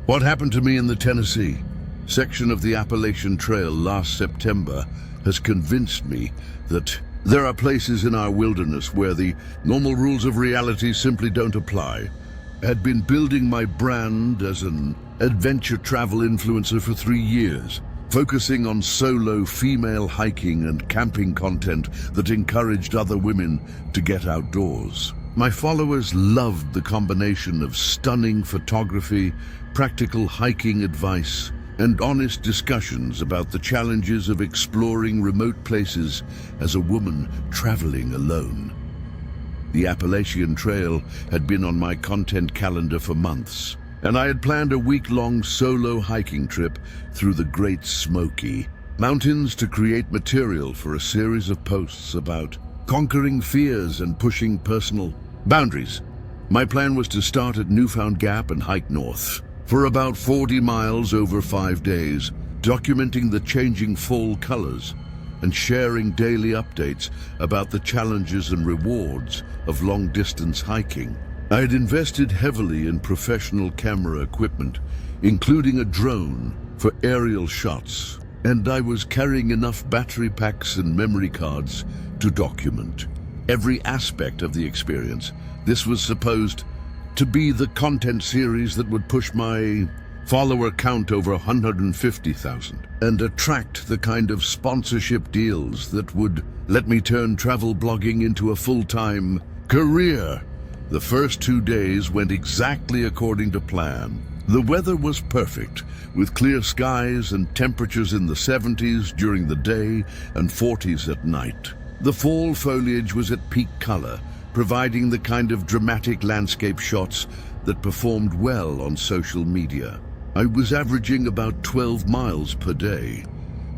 What happened to me in the Tennessee section of the Appalachian Trail last September has convinced me that There are places in our wilderness where the normal rules of reality simply don't apply. I had been building my brand as an adventure travel influencer for 3 years, focusing on solo female hiking and camping content that encouraged other women to get outdoors. My followers loved the combination of stunning photography, practical hiking advice, and honest discussions about the challenges of exploring remote places as a woman traveling alone. The Appalachian Trail had been on my content calendar for months, and I had planned a week-long solo hiking trip through the Great Smoky Mountains to create material for a series of posts about conquering fears and pushing personal boundaries. My plan was to start at Newfound Gap and hike north for about 40 miles over 5 days, documenting the changing fall colors and sharing daily updates about the challenges and rewards of long-distance hiking. I had invested heavily in professional camera equipment, including a drone for aerial shots, and I was carrying enough battery packs and memory cards to document every aspect of the experience. This was supposed to be the content series that would push my follower count over 150,000 and attract the kind of sponsorship deals that would let me turn travel blogging into a full-time career. The first 2 days went exactly according to plan. The weather was perfect, with clear skies and temperatures in the 70s during the day and 40s at night. The fall foliage was at peak color, providing the kind of dramatic landscape shots that performed well on social media. I was averaging about 12 miles per day,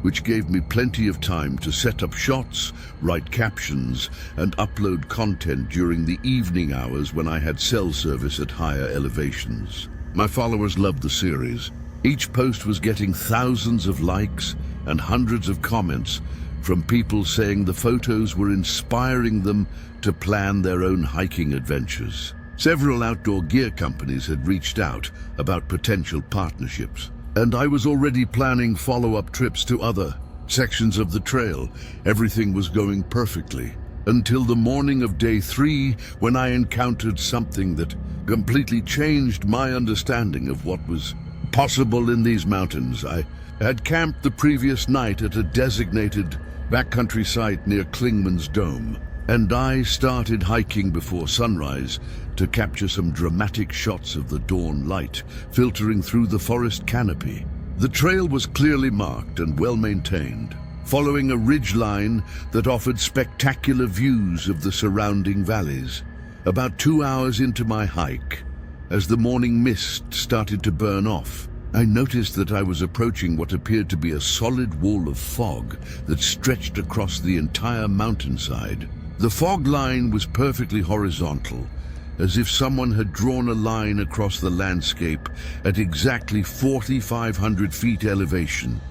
which gave me plenty of time to set up shots, write captions, and upload content during the evening hours when I had cell service at higher elevations. My followers loved the series. Each post was getting thousands of likes and hundreds of comments from people saying the photos were inspiring them to plan their own hiking adventures. Several outdoor gear companies had reached out about potential partnerships, and I was already planning follow-up trips to other sections of the trail. Everything was going perfectly until the morning of day 3, when I encountered something that completely changed my understanding of what was possible in these mountains. I had camped the previous night at a designated backcountry site near Klingman's Dome, and I started hiking before sunrise to capture some dramatic shots of the dawn light filtering through the forest canopy. The trail was clearly marked and well maintained, following a ridge line that offered spectacular views of the surrounding valleys. About 2 hours into my hike, as the morning mist started to burn off, I noticed that I was approaching what appeared to be a solid wall of fog that stretched across the entire mountainside. The fog line was perfectly horizontal, as if someone had drawn a line across the landscape at exactly 4,500 feet elevation.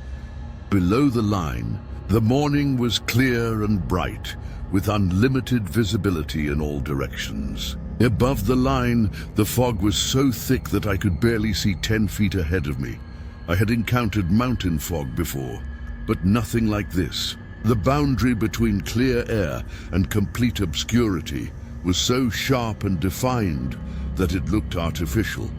Below the line, the morning was clear and bright, with unlimited visibility in all directions. Above the line, the fog was so thick that I could barely see 10 feet ahead of me. I had encountered mountain fog before, but nothing like this. The boundary between clear air and complete obscurity was so sharp and defined that it looked artificial.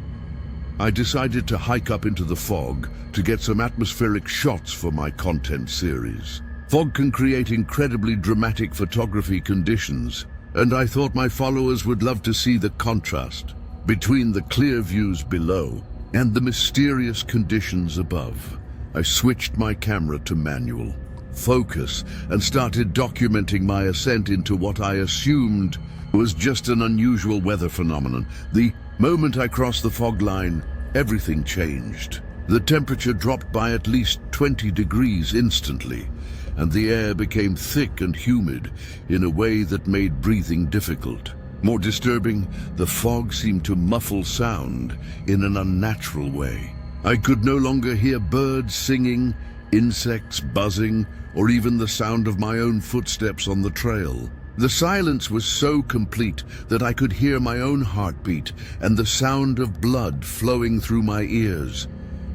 I decided to hike up into the fog to get some atmospheric shots for my content series. Fog can create incredibly dramatic photography conditions, and I thought my followers would love to see the contrast between the clear views below and the mysterious conditions above. I switched my camera to manual focus and started documenting my ascent into what I assumed was just an unusual weather phenomenon. The moment I crossed the fog line, everything changed. The temperature dropped by at least 20 degrees instantly, and the air became thick and humid in a way that made breathing difficult. More disturbing, the fog seemed to muffle sound in an unnatural way. I could no longer hear birds singing, insects buzzing, or even the sound of my own footsteps on the trail. The silence was so complete that I could hear my own heartbeat and the sound of blood flowing through my ears.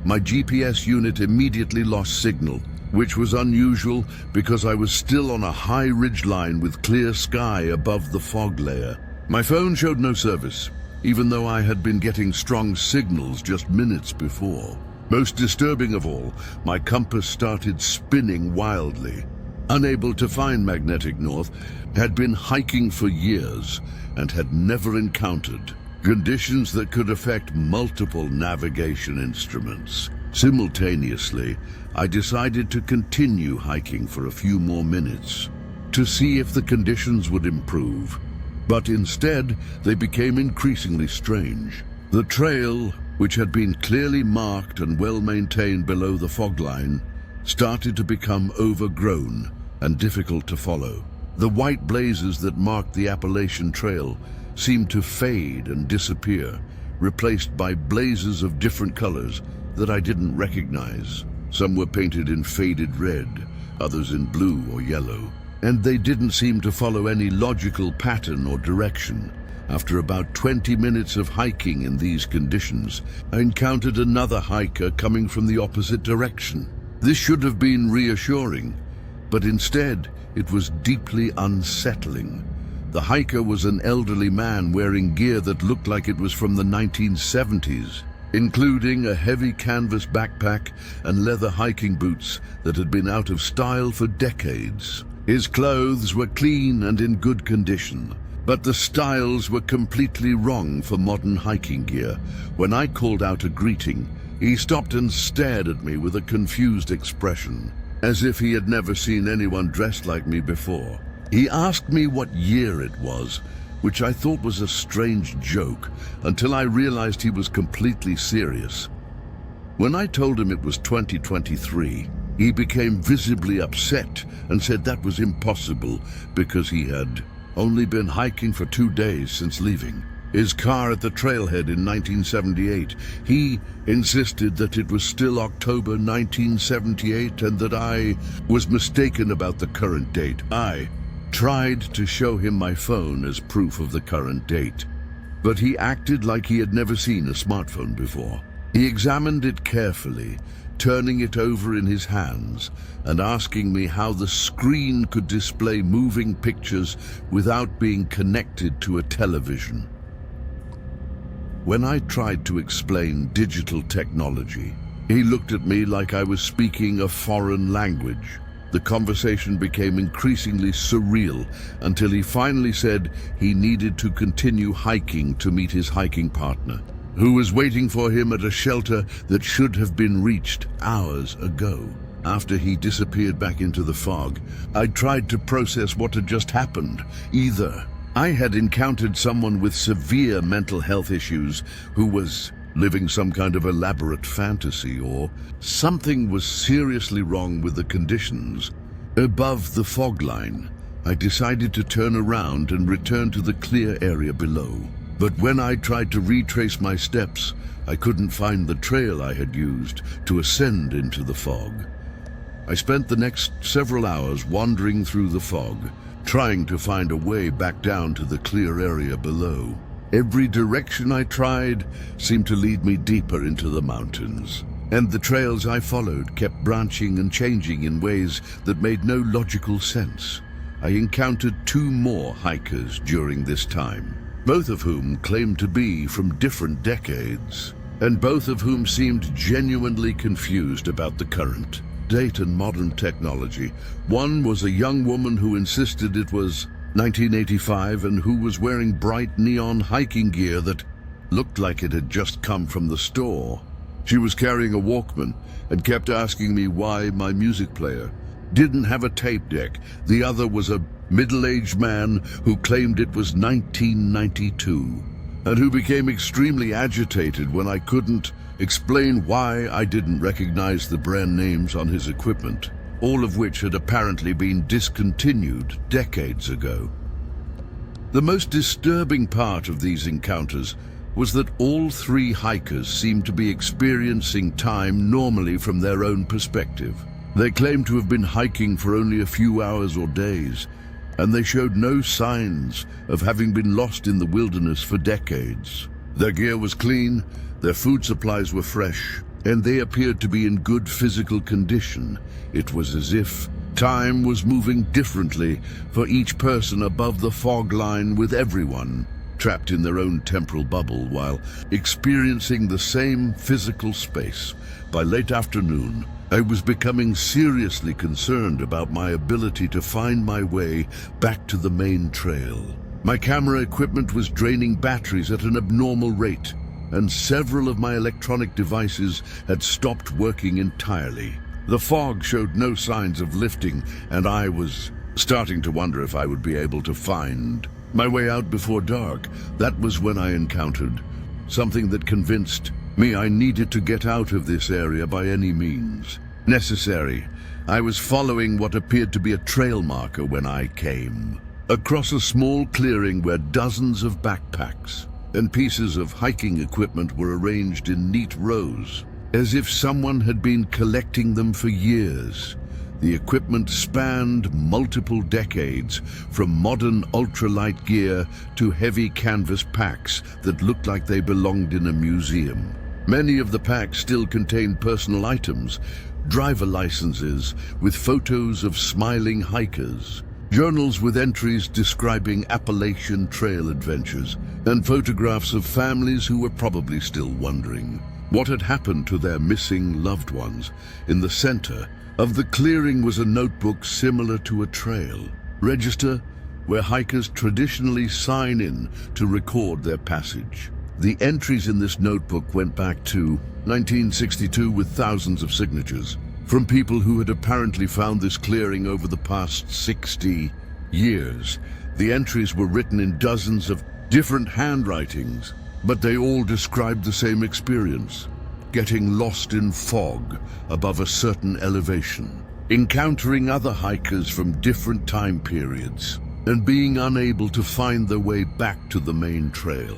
My GPS unit immediately lost signal, which was unusual because I was still on a high ridgeline with clear sky above the fog layer. My phone showed no service, even though I had been getting strong signals just minutes before. Most disturbing of all, my compass started spinning wildly. Unable to find magnetic north, had been hiking for years and had never encountered conditions that could affect multiple navigation instruments. Simultaneously, I decided to continue hiking for a few more minutes to see if the conditions would improve. But instead, they became increasingly strange. The trail, which had been clearly marked and well maintained below the fog line, started to become overgrown and difficult to follow. The white blazes that marked the Appalachian Trail seemed to fade and disappear, replaced by blazes of different colors that I didn't recognize. Some were painted in faded red, others in blue or yellow, and they didn't seem to follow any logical pattern or direction. After about 20 minutes of hiking in these conditions, I encountered another hiker coming from the opposite direction. This should have been reassuring, but instead it was deeply unsettling. The hiker was an elderly man wearing gear that looked like it was from the 1970s, including a heavy canvas backpack and leather hiking boots that had been out of style for decades. His clothes were clean and in good condition, but the styles were completely wrong for modern hiking gear. When I called out a greeting, he stopped and stared at me with a confused expression, as if he had never seen anyone dressed like me before. He asked me what year it was, which I thought was a strange joke, until I realized he was completely serious. When I told him it was 2023, he became visibly upset and said that was impossible because he had only been hiking for 2 days since leaving his car at the trailhead in 1978. He insisted that it was still October 1978 and that I was mistaken about the current date. I tried to show him my phone as proof of the current date, but he acted like he had never seen a smartphone before. He examined it carefully, turning it over in his hands and asking me how the screen could display moving pictures without being connected to a television. When I tried to explain digital technology, he looked at me like I was speaking a foreign language. The conversation became increasingly surreal until he finally said he needed to continue hiking to meet his hiking partner, who was waiting for him at a shelter that should have been reached hours ago. After he disappeared back into the fog, I tried to process what had just happened. Either I had encountered someone with severe mental health issues who was living some kind of elaborate fantasy, or something was seriously wrong with the conditions. Above the fog line, I decided to turn around and return to the clear area below. But when I tried to retrace my steps, I couldn't find the trail I had used to ascend into the fog. I spent the next several hours wandering through the fog, trying to find a way back down to the clear area below. Every direction I tried seemed to lead me deeper into the mountains, and the trails I followed kept branching and changing in ways that made no logical sense. I encountered 2 more hikers during this time, both of whom claimed to be from different decades, and both of whom seemed genuinely confused about the current date and modern technology. One was a young woman who insisted it was 1985 and who was wearing bright neon hiking gear that looked like it had just come from the store. She was carrying a Walkman and kept asking me why my music player didn't have a tape deck. The other was a middle-aged man who claimed it was 1992 and who became extremely agitated when I couldn't explain why I didn't recognize the brand names on his equipment, all of which had apparently been discontinued decades ago. The most disturbing part of these encounters was that all 3 hikers seemed to be experiencing time normally from their own perspective. They claimed to have been hiking for only a few hours or days, and they showed no signs of having been lost in the wilderness for decades. Their gear was clean, their food supplies were fresh, and they appeared to be in good physical condition. It was as if time was moving differently for each person above the fog line, with everyone trapped in their own temporal bubble while experiencing the same physical space. By late afternoon, I was becoming seriously concerned about my ability to find my way back to the main trail. My camera equipment was draining batteries at an abnormal rate, and several of my electronic devices had stopped working entirely. The fog showed no signs of lifting, and I was starting to wonder if I would be able to find my way out before dark. That was when I encountered something that convinced me I needed to get out of this area by any means necessary. I was following what appeared to be a trail marker when I came across a small clearing where dozens of backpacks and pieces of hiking equipment were arranged in neat rows, as if someone had been collecting them for years. The equipment spanned multiple decades, from modern ultralight gear to heavy canvas packs that looked like they belonged in a museum. Many of the packs still contained personal items, driver licenses with photos of smiling hikers, journals with entries describing Appalachian Trail adventures, and photographs of families who were probably still wondering what had happened to their missing loved ones. In the center of the clearing was a notebook similar to a trail register where hikers traditionally sign in to record their passage. The entries in this notebook went back to 1962 with thousands of signatures from people who had apparently found this clearing over the past 60 years. The entries were written in dozens of different handwritings, but they all described the same experience: getting lost in fog above a certain elevation, encountering other hikers from different time periods, and being unable to find their way back to the main trail.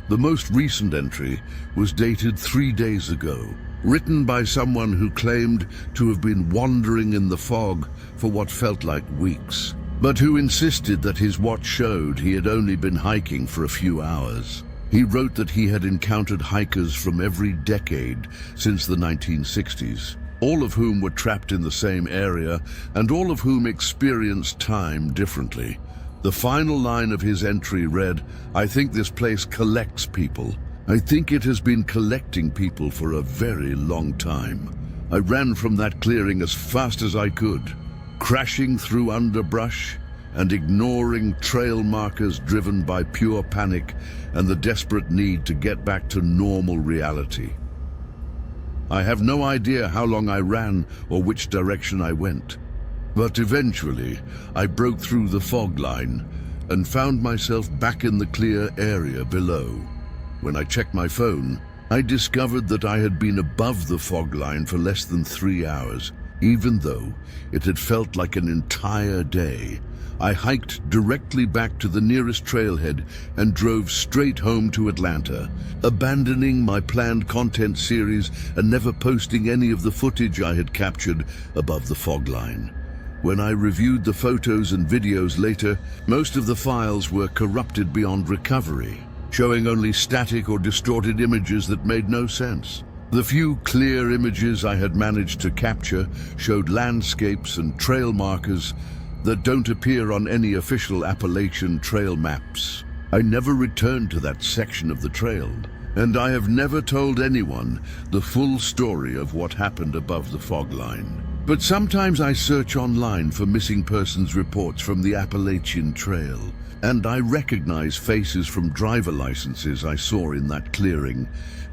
The most recent entry was dated 3 days ago, written by someone who claimed to have been wandering in the fog for what felt like weeks, but who insisted that his watch showed he had only been hiking for a few hours. He wrote that he had encountered hikers from every decade since the 1960s, all of whom were trapped in the same area and all of whom experienced time differently. The final line of his entry read, "I think this place collects people. I think it has been collecting people for a very long time." I ran from that clearing as fast as I could, crashing through underbrush and ignoring trail markers, driven by pure panic and the desperate need to get back to normal reality. I have no idea how long I ran or which direction I went, but eventually I broke through the fog line and found myself back in the clear area below. When I checked my phone, I discovered that I had been above the fog line for less than 3 hours, even though it had felt like an entire day. I hiked directly back to the nearest trailhead and drove straight home to Atlanta, abandoning my planned content series and never posting any of the footage I had captured above the fog line. When I reviewed the photos and videos later, most of the files were corrupted beyond recovery, showing only static or distorted images that made no sense. The few clear images I had managed to capture showed landscapes and trail markers that don't appear on any official Appalachian Trail maps. I never returned to that section of the trail, and I have never told anyone the full story of what happened above the fog line. But sometimes I search online for missing persons reports from the Appalachian Trail, and I recognize faces from driver licenses I saw in that clearing.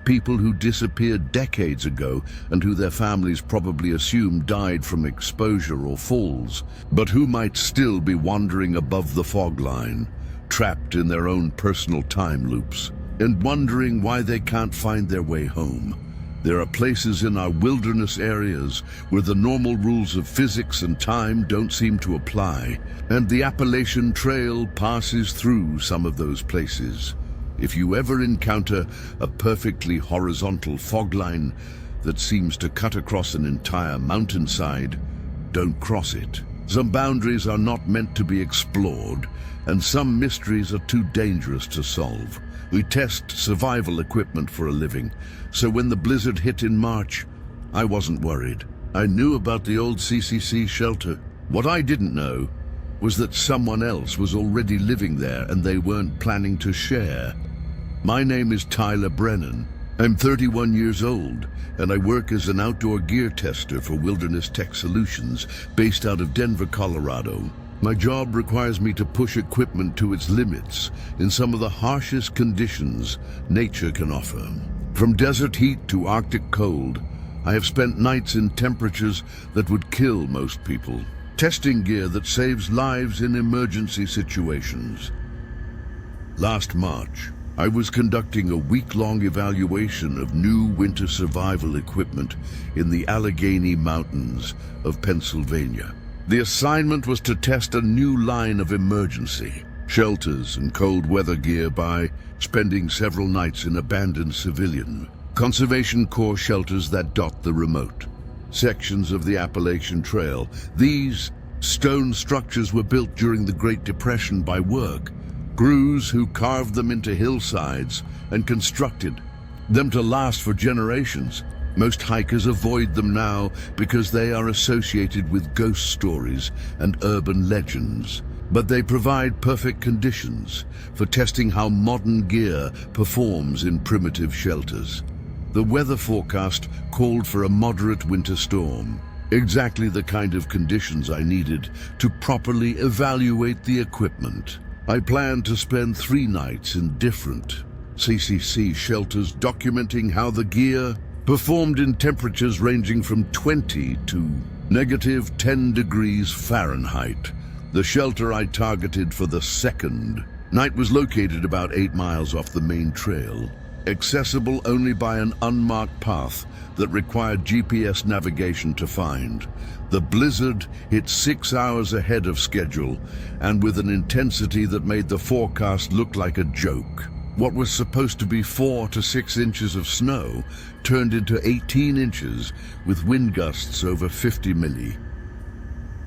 People who disappeared decades ago and who their families probably assume died from exposure or falls, but who might still be wandering above the fog line, trapped in their own personal time loops, and wondering why they can't find their way home. There are places in our wilderness areas where the normal rules of physics and time don't seem to apply, and the Appalachian Trail passes through some of those places. If you ever encounter a perfectly horizontal fog line that seems to cut across an entire mountainside, don't cross it. Some boundaries are not meant to be explored, and some mysteries are too dangerous to solve. We test survival equipment for a living, so when the blizzard hit in March, I wasn't worried. I knew about the old CCC shelter. What I didn't know was that someone else was already living there and they weren't planning to share. My name is Tyler Brennan. I'm 31 years old, and I work as an outdoor gear tester for Wilderness Tech Solutions, based out of Denver, Colorado. My job requires me to push equipment to its limits in some of the harshest conditions nature can offer. From desert heat to Arctic cold, I have spent nights in temperatures that would kill most people, testing gear that saves lives in emergency situations. Last March, I was conducting a week-long evaluation of new winter survival equipment in the Appalachian Mountains of Pennsylvania. The assignment was to test a new line of emergency shelters and cold weather gear by spending several nights in abandoned civilian Conservation Corps shelters that dot the remote sections of the Appalachian Trail. These stone structures were built during the Great Depression by crews who carved them into hillsides and constructed them to last for generations. Most hikers avoid them now because they are associated with ghost stories and urban legends, but they provide perfect conditions for testing how modern gear performs in primitive shelters. The weather forecast called for a moderate winter storm, exactly the kind of conditions I needed to properly evaluate the equipment. I planned to spend 3 nights in different CCC shelters documenting how the gear performed in temperatures ranging from 20 to -10 degrees Fahrenheit. The shelter I targeted for the second night was located about 8 miles off the main trail, accessible only by an unmarked path that required GPS navigation to find. The blizzard hit 6 hours ahead of schedule and with an intensity that made the forecast look like a joke. What was supposed to be 4 to 6 inches of snow turned into 18 inches with wind gusts over 50 milli.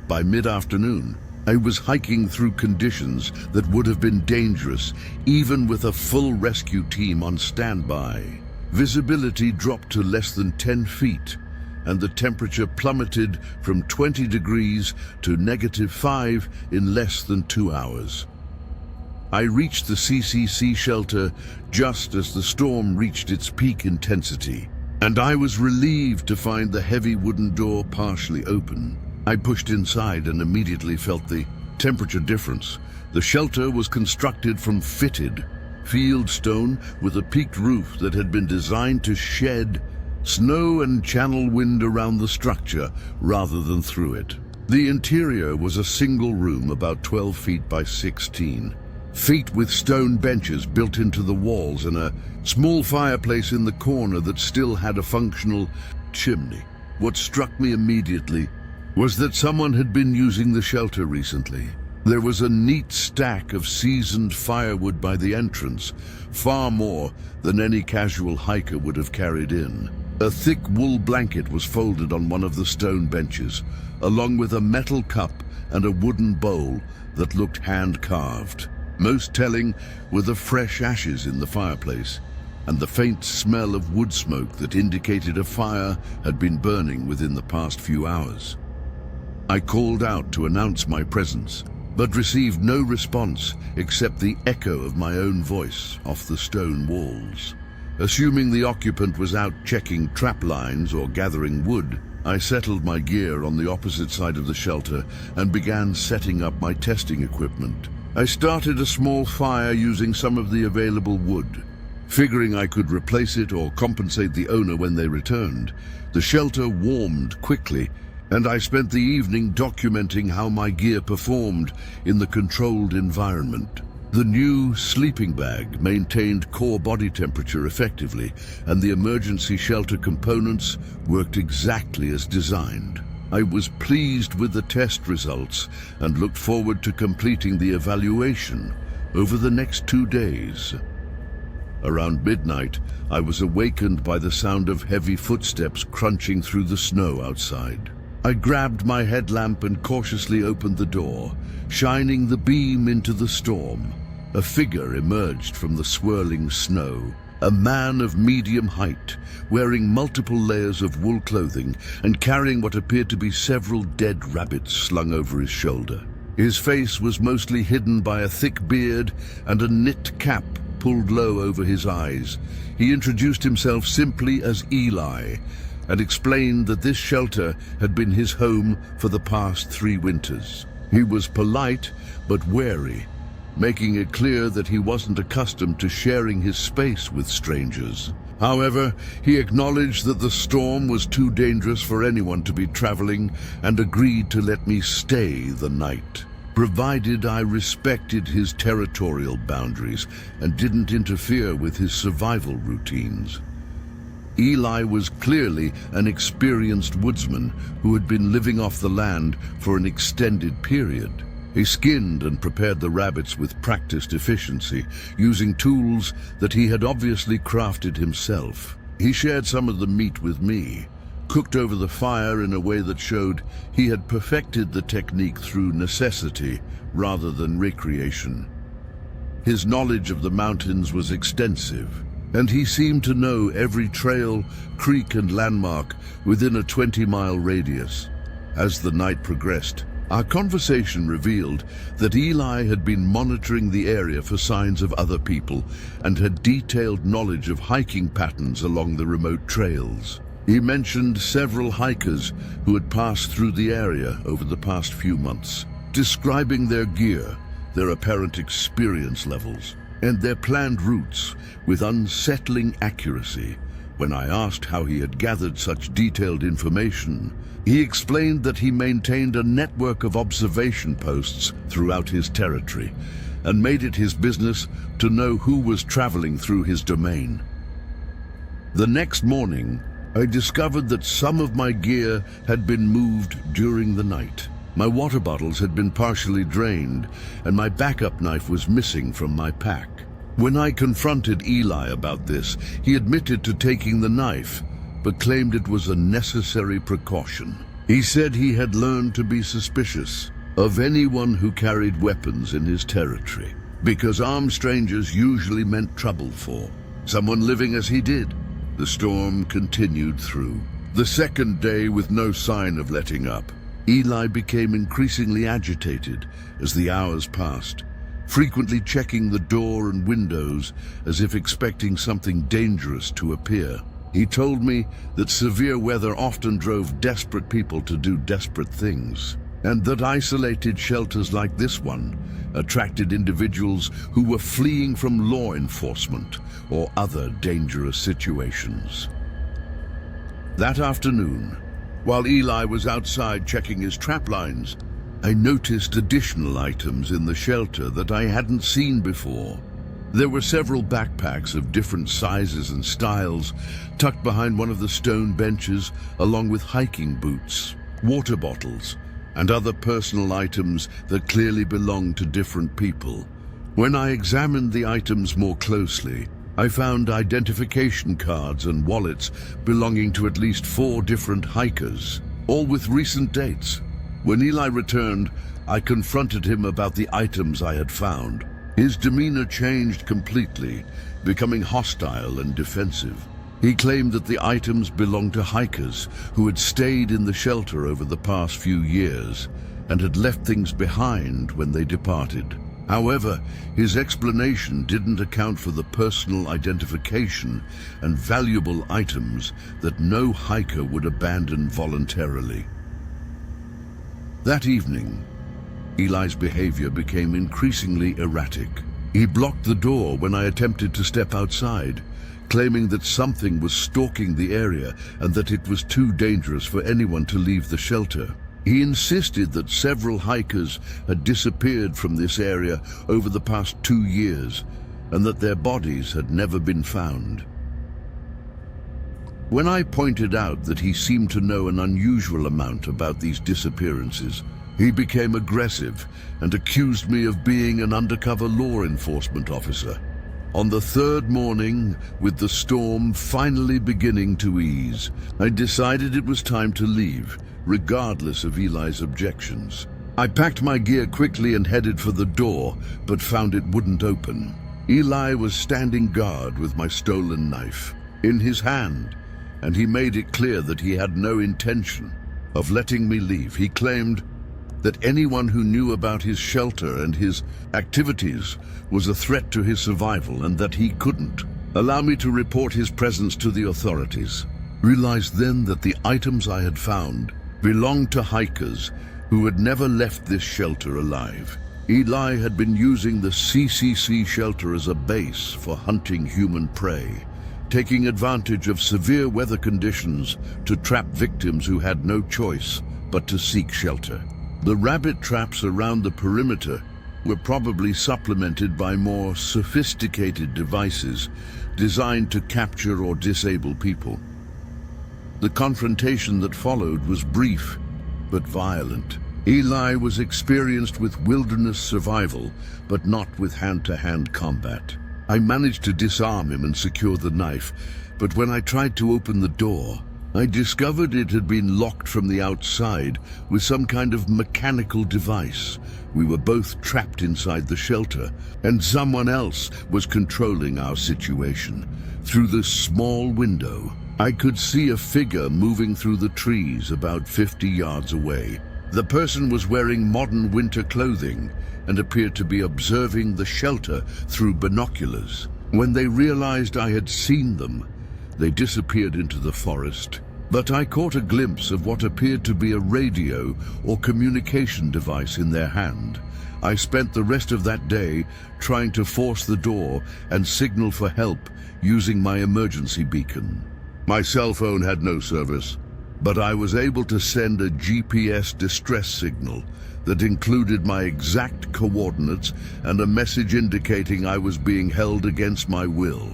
By mid-afternoon, I was hiking through conditions that would have been dangerous even with a full rescue team on standby. Visibility dropped to less than 10 feet, and the temperature plummeted from 20 degrees to -5 in less than 2 hours. I reached the CCC shelter just as the storm reached its peak intensity, and I was relieved to find the heavy wooden door partially open. I pushed inside and immediately felt the temperature difference. The shelter was constructed from fitted field stone with a peaked roof that had been designed to shed snow and channel wind around the structure rather than through it. The interior was a single room about 12 feet by 16 feet with stone benches built into the walls and a small fireplace in the corner that still had a functional chimney. What struck me immediately was that someone had been using the shelter recently. There was a neat stack of seasoned firewood by the entrance, far more than any casual hiker would have carried in. A thick wool blanket was folded on one of the stone benches, along with a metal cup and a wooden bowl that looked hand-carved. Most telling were the fresh ashes in the fireplace and the faint smell of wood smoke that indicated a fire had been burning within the past few hours. I called out to announce my presence, but received no response except the echo of my own voice off the stone walls. Assuming the occupant was out checking trap lines or gathering wood, I settled my gear on the opposite side of the shelter and began setting up my testing equipment. I started a small fire using some of the available wood, figuring I could replace it or compensate the owner when they returned. The shelter warmed quickly, and I spent the evening documenting how my gear performed in the controlled environment. The new sleeping bag maintained core body temperature effectively, and the emergency shelter components worked exactly as designed. I was pleased with the test results and looked forward to completing the evaluation over the next 2 days. Around midnight, I was awakened by the sound of heavy footsteps crunching through the snow outside. I grabbed my headlamp and cautiously opened the door, shining the beam into the storm. a figure emerged from the swirling snow. A man of medium height, wearing multiple layers of wool clothing and carrying what appeared to be several dead rabbits slung over his shoulder. His face was mostly hidden by a thick beard and a knit cap pulled low over his eyes. He introduced himself simply as Eli and explained that this shelter had been his home for the past 3 winters. He was polite but wary, making it clear that he wasn't accustomed to sharing his space with strangers. However, he acknowledged that the storm was too dangerous for anyone to be traveling and agreed to let me stay the night, provided I respected his territorial boundaries and didn't interfere with his survival routines. Eli was clearly an experienced woodsman who had been living off the land for an extended period. He skinned and prepared the rabbits with practiced efficiency, using tools that he had obviously crafted himself. He shared some of the meat with me, cooked over the fire in a way that showed he had perfected the technique through necessity rather than recreation. His knowledge of the mountains was extensive, and he seemed to know every trail, creek, and landmark within a 20-mile radius. As the night progressed, our conversation revealed that Eli had been monitoring the area for signs of other people and had detailed knowledge of hiking patterns along the remote trails. He mentioned several hikers who had passed through the area over the past few months, describing their gear, their apparent experience levels, and their planned routes with unsettling accuracy. When I asked how he had gathered such detailed information, he explained that he maintained a network of observation posts throughout his territory and made it his business to know who was traveling through his domain. The next morning, I discovered that some of my gear had been moved during the night. My water bottles had been partially drained, and my backup knife was missing from my pack. When I confronted Eli about this, he admitted to taking the knife, but claimed it was a necessary precaution. He said he had learned to be suspicious of anyone who carried weapons in his territory, because armed strangers usually meant trouble for someone living as he did. The storm continued through the second day with no sign of letting up. Eli became increasingly agitated as the hours passed, frequently checking the door and windows as if expecting something dangerous to appear. He told me that severe weather often drove desperate people to do desperate things, and that isolated shelters like this one attracted individuals who were fleeing from law enforcement or other dangerous situations. That afternoon, while Eli was outside checking his trap lines, I noticed additional items in the shelter that I hadn't seen before. There were several backpacks of different sizes and styles tucked behind one of the stone benches, along with hiking boots, water bottles, and other personal items that clearly belonged to different people. When I examined the items more closely, I found identification cards and wallets belonging to at least 4 different hikers, all with recent dates. When Eli returned, I confronted him about the items I had found. His demeanor changed completely, becoming hostile and defensive. He claimed that the items belonged to hikers who had stayed in the shelter over the past few years and had left things behind when they departed. However, his explanation didn't account for the personal identification and valuable items that no hiker would abandon voluntarily. That evening, Eli's behavior became increasingly erratic. He blocked the door when I attempted to step outside, claiming that something was stalking the area and that it was too dangerous for anyone to leave the shelter. He insisted that several hikers had disappeared from this area over the past 2 years and that their bodies had never been found. When I pointed out that he seemed to know an unusual amount about these disappearances, he became aggressive and accused me of being an undercover law enforcement officer. On the 3rd morning, with the storm finally beginning to ease, I decided it was time to leave, regardless of Eli's objections. I packed my gear quickly and headed for the door, but found it wouldn't open. Eli was standing guard with my stolen knife in his hand, and he made it clear that he had no intention of letting me leave. He claimed that anyone who knew about his shelter and his activities was a threat to his survival, and that he couldn't allow me to report his presence to the authorities. Realized then that the items I had found belonged to hikers who had never left this shelter alive. Eli had been using the CCC shelter as a base for hunting human prey, taking advantage of severe weather conditions to trap victims who had no choice but to seek shelter. The rabbit traps around the perimeter were probably supplemented by more sophisticated devices designed to capture or disable people. The confrontation that followed was brief but violent. Eli was experienced with wilderness survival, but not with hand-to-hand combat. I managed to disarm him and secure the knife, but when I tried to open the door, I discovered it had been locked from the outside with some kind of mechanical device. We were both trapped inside the shelter, and someone else was controlling our situation. Through the small window, I could see a figure moving through the trees about 50 yards away. The person was wearing modern winter clothing and appeared to be observing the shelter through binoculars. When they realized I had seen them, they disappeared into the forest. But I caught a glimpse of what appeared to be a radio or communication device in their hand. I spent the rest of that day trying to force the door and signal for help using my emergency beacon. My cell phone had no service, but I was able to send a GPS distress signal that included my exact coordinates and a message indicating I was being held against my will.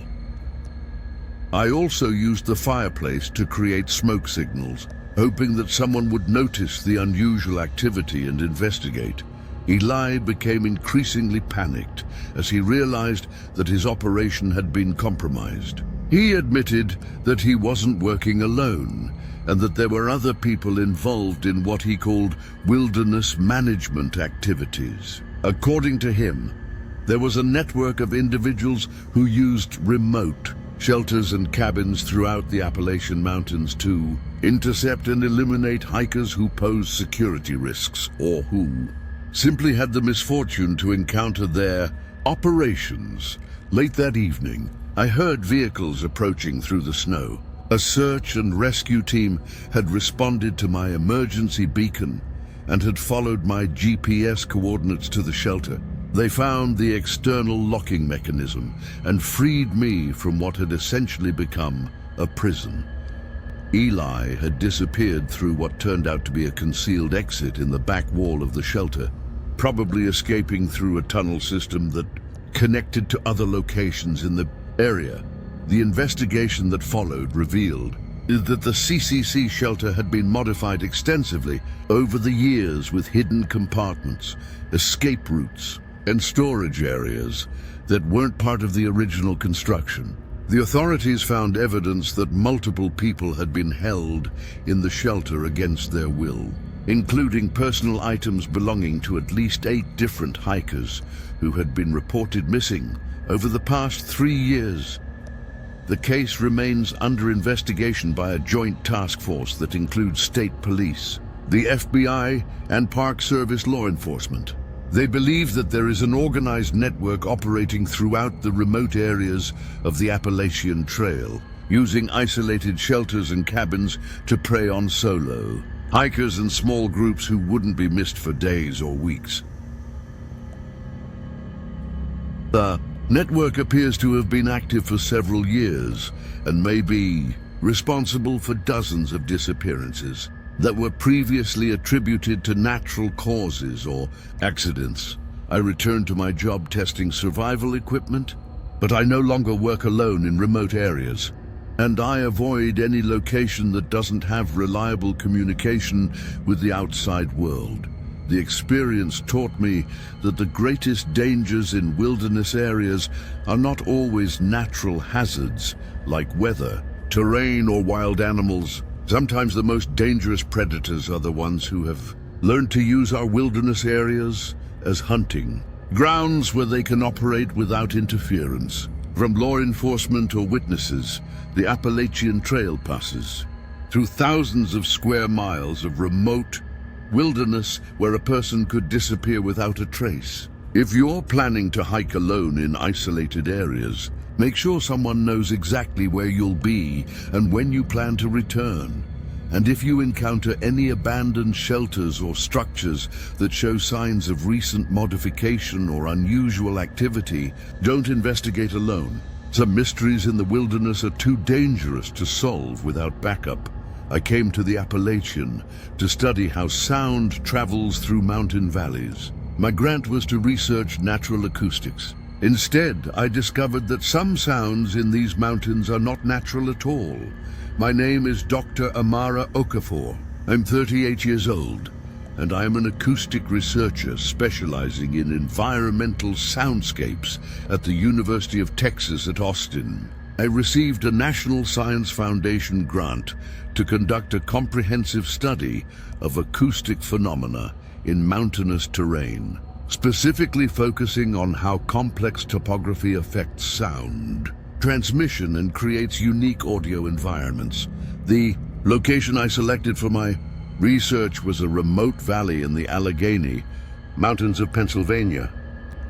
I also used the fireplace to create smoke signals, hoping that someone would notice the unusual activity and investigate. Eli became increasingly panicked as he realized that his operation had been compromised. He admitted that he wasn't working alone, and that there were other people involved in what he called wilderness management activities. According to him, there was a network of individuals who used remote shelters and cabins throughout the Appalachian Mountains to intercept and eliminate hikers who posed security risks, or who simply had the misfortune to encounter their operations. Late that evening, I heard vehicles approaching through the snow. A search and rescue team had responded to my emergency beacon and had followed my GPS coordinates to the shelter. They found the external locking mechanism and freed me from what had essentially become a prison. Eli had disappeared through what turned out to be a concealed exit in the back wall of the shelter, probably escaping through a tunnel system that connected to other locations in the area. The investigation that followed revealed that the CCC shelter had been modified extensively over the years with hidden compartments, escape routes, and storage areas that weren't part of the original construction. The authorities found evidence that multiple people had been held in the shelter against their will, including personal items belonging to at least 8 different hikers who had been reported missing over the past 3 years. The case remains under investigation by a joint task force that includes state police, the FBI, and Park Service law enforcement. They believe that there is an organized network operating throughout the remote areas of the Appalachian Trail, using isolated shelters and cabins to prey on solo hikers and small groups who wouldn't be missed for days or weeks. The network appears to have been active for several years and may be responsible for dozens of disappearances that were previously attributed to natural causes or accidents. I returned to my job testing survival equipment, but I no longer work alone in remote areas, and I avoid any location that doesn't have reliable communication with the outside world. The experience taught me that the greatest dangers in wilderness areas are not always natural hazards like weather, terrain, or wild animals. Sometimes the most dangerous predators are the ones who have learned to use our wilderness areas as hunting grounds where they can operate without interference from law enforcement or witnesses. The Appalachian Trail passes through thousands of square miles of remote wilderness where a person could disappear without a trace. If you're planning to hike alone in isolated areas, make sure someone knows exactly where you'll be and when you plan to return. And if you encounter any abandoned shelters or structures that show signs of recent modification or unusual activity, don't investigate alone. Some mysteries in the wilderness are too dangerous to solve without backup. I came to the Appalachian to study how sound travels through mountain valleys. My grant was to research natural acoustics. Instead, I discovered that some sounds in these mountains are not natural at all. My name is Dr. Amara Okafor. I'm 38 years old, and I am an acoustic researcher specializing in environmental soundscapes at the University of Texas at Austin. I received a National Science Foundation grant to conduct a comprehensive study of acoustic phenomena in mountainous terrain, specifically focusing on how complex topography affects sound transmission and creates unique audio environments. The location I selected for my research was a remote valley in the Allegheny Mountains of Pennsylvania,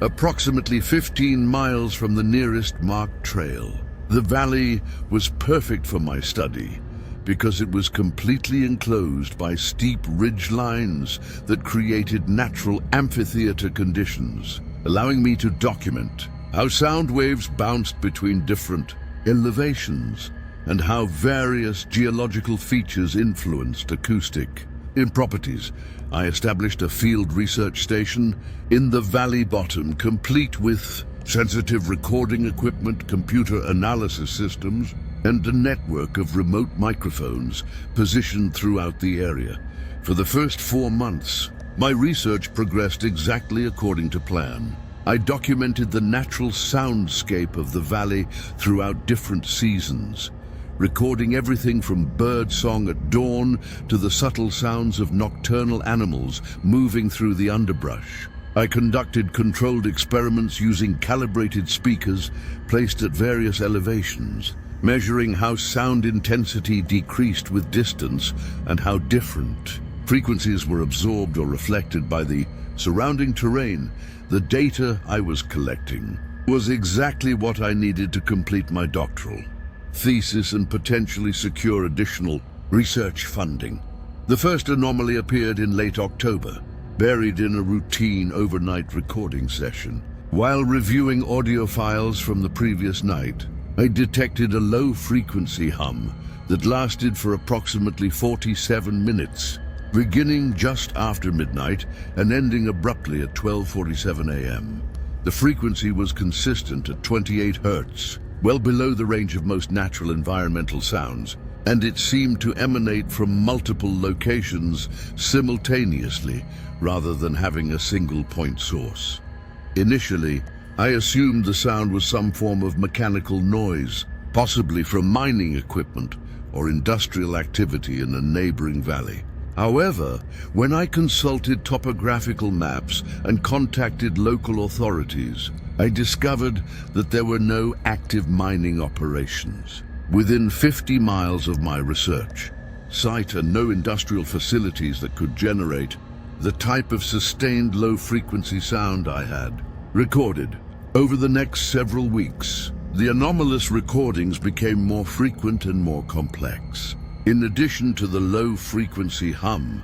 approximately 15 miles from the nearest marked trail. The valley was perfect for my study because it was completely enclosed by steep ridge lines that created natural amphitheater conditions, allowing me to document how sound waves bounced between different elevations and how various geological features influenced acoustic properties. I established a field research station in the valley bottom, complete with sensitive recording equipment, computer analysis systems, and a network of remote microphones positioned throughout the area. For the first 4 months, my research progressed exactly according to plan. I documented the natural soundscape of the valley throughout different seasons, recording everything from bird song at dawn to the subtle sounds of nocturnal animals moving through the underbrush. I conducted controlled experiments using calibrated speakers placed at various elevations, measuring how sound intensity decreased with distance and how different frequencies were absorbed or reflected by the surrounding terrain. The data I was collecting was exactly what I needed to complete my doctoral thesis and potentially secure additional research funding. The first anomaly appeared in late October, buried in a routine overnight recording session. While reviewing audio files from the previous night, I detected a low-frequency hum that lasted for approximately 47 minutes, beginning just after midnight and ending abruptly at 12:47 a.m. The frequency was consistent at 28 Hz, well below the range of most natural environmental sounds, and it seemed to emanate from multiple locations simultaneously rather than having a single point source. Initially, I assumed the sound was some form of mechanical noise, possibly from mining equipment or industrial activity in a neighboring valley. However, when I consulted topographical maps and contacted local authorities, I discovered that there were no active mining operations within 50 miles of my research site, and no industrial facilities that could generate the type of sustained low-frequency sound I had recorded. Over the next several weeks, the anomalous recordings became more frequent and more complex. In addition to the low-frequency hum,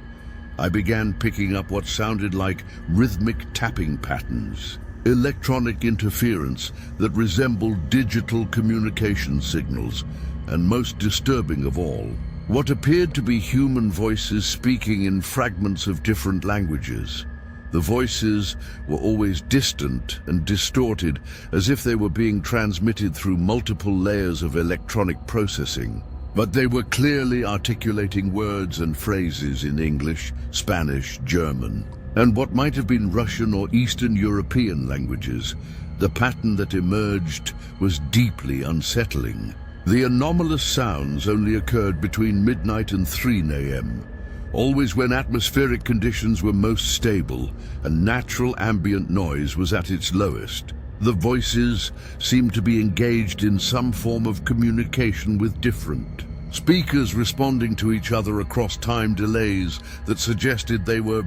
I began picking up what sounded like rhythmic tapping patterns, electronic interference that resembled digital communication signals, and most disturbing of all, what appeared to be human voices speaking in fragments of different languages. The voices were always distant and distorted, as if they were being transmitted through multiple layers of electronic processing. But they were clearly articulating words and phrases in English, Spanish, German, and what might have been Russian or Eastern European languages. The pattern that emerged was deeply unsettling. The anomalous sounds only occurred between midnight and 3 a.m., always when atmospheric conditions were most stable and natural ambient noise was at its lowest. The voices seemed to be engaged in some form of communication with different speakers, responding to each other across time delays that suggested they were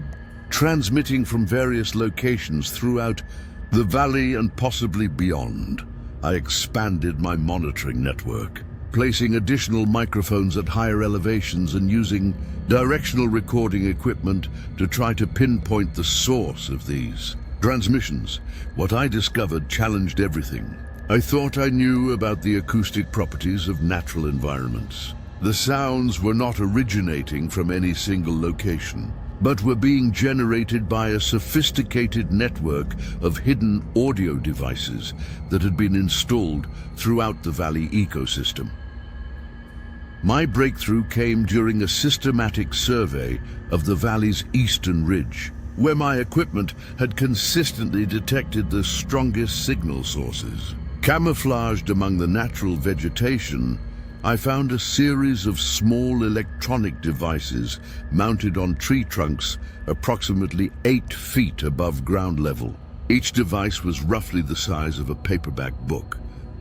transmitting from various locations throughout the valley and possibly beyond. I expanded my monitoring network, placing additional microphones at higher elevations and using directional recording equipment to try to pinpoint the source of these transmissions. What I discovered challenged everything I thought I knew about the acoustic properties of natural environments. The sounds were not originating from any single location, but were being generated by a sophisticated network of hidden audio devices that had been installed throughout the valley ecosystem. My breakthrough came during a systematic survey of the valley's eastern ridge, where my equipment had consistently detected the strongest signal sources. Camouflaged among the natural vegetation, I found a series of small electronic devices mounted on tree trunks approximately 8 feet above ground level. Each device was roughly the size of a paperback book,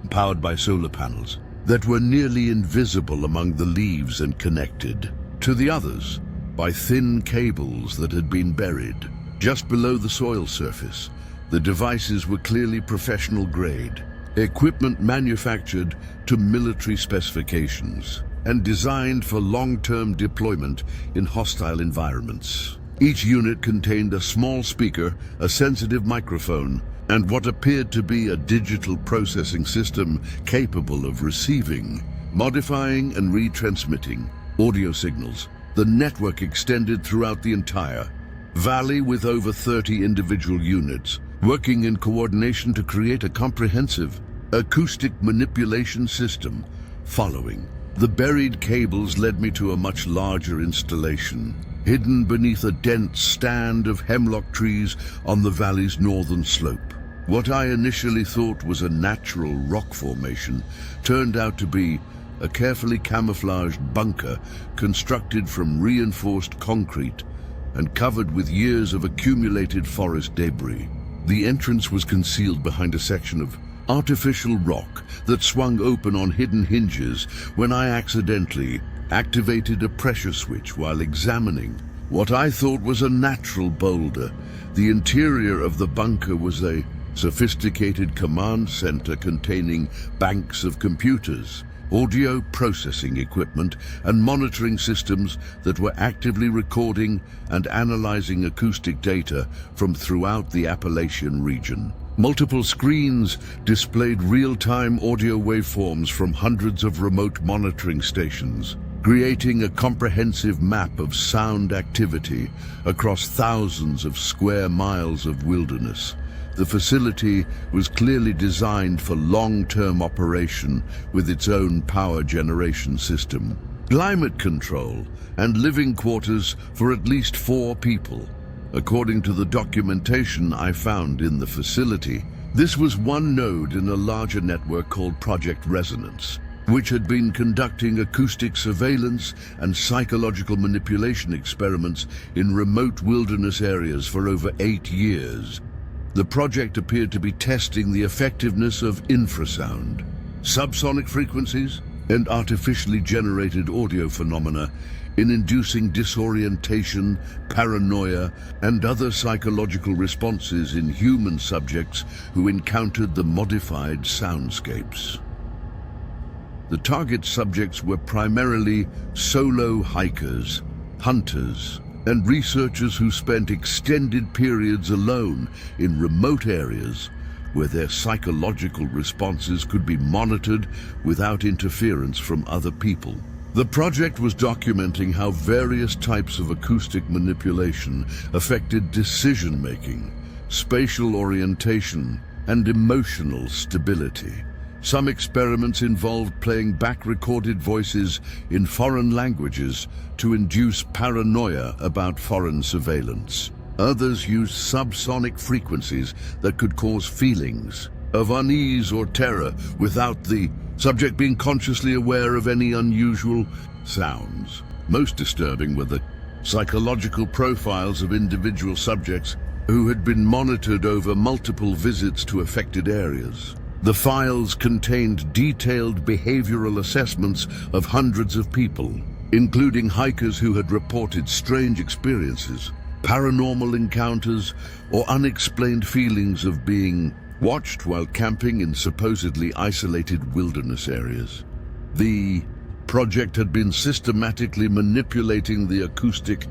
powered by solar panels that were nearly invisible among the leaves and connected to the others by thin cables that had been buried just below the soil surface. The devices were clearly professional grade, equipment manufactured to military specifications and designed for long-term deployment in hostile environments. Each unit contained a small speaker, a sensitive microphone, and what appeared to be a digital processing system capable of receiving, modifying, and retransmitting audio signals. The network extended throughout the entire valley with over 30 individual units, working in coordination to create a comprehensive acoustic manipulation system. Following the buried cables led me to a much larger installation, hidden beneath a dense stand of hemlock trees on the valley's northern slope. What I initially thought was a natural rock formation turned out to be a carefully camouflaged bunker constructed from reinforced concrete and covered with years of accumulated forest debris. The entrance was concealed behind a section of artificial rock that swung open on hidden hinges when I accidentally activated a pressure switch while examining what I thought was a natural boulder. The interior of the bunker was a sophisticated command center containing banks of computers, audio processing equipment, and monitoring systems that were actively recording and analyzing acoustic data from throughout the Appalachian region. Multiple screens displayed real-time audio waveforms from hundreds of remote monitoring stations, creating a comprehensive map of sound activity across thousands of square miles of wilderness. The facility was clearly designed for long-term operation with its own power generation system, climate control, and living quarters for at least 4 people. According to the documentation I found in the facility, this was one node in a larger network called Project Resonance, which had been conducting acoustic surveillance and psychological manipulation experiments in remote wilderness areas for over 8 years. The project appeared to be testing the effectiveness of infrasound, subsonic frequencies, and artificially generated audio phenomena in inducing disorientation, paranoia, and other psychological responses in human subjects who encountered the modified soundscapes. The target subjects were primarily solo hikers, hunters, and researchers who spent extended periods alone in remote areas where their psychological responses could be monitored without interference from other people. The project was documenting how various types of acoustic manipulation affected decision-making, spatial orientation, and emotional stability. Some experiments involved playing back-recorded voices in foreign languages to induce paranoia about foreign surveillance. Others used subsonic frequencies that could cause feelings of unease or terror without the subject being consciously aware of any unusual sounds. Most disturbing were the psychological profiles of individual subjects who had been monitored over multiple visits to affected areas. The files contained detailed behavioral assessments of hundreds of people, including hikers who had reported strange experiences, paranormal encounters, or unexplained feelings of being watched while camping in supposedly isolated wilderness areas. The project had been systematically manipulating the acoustic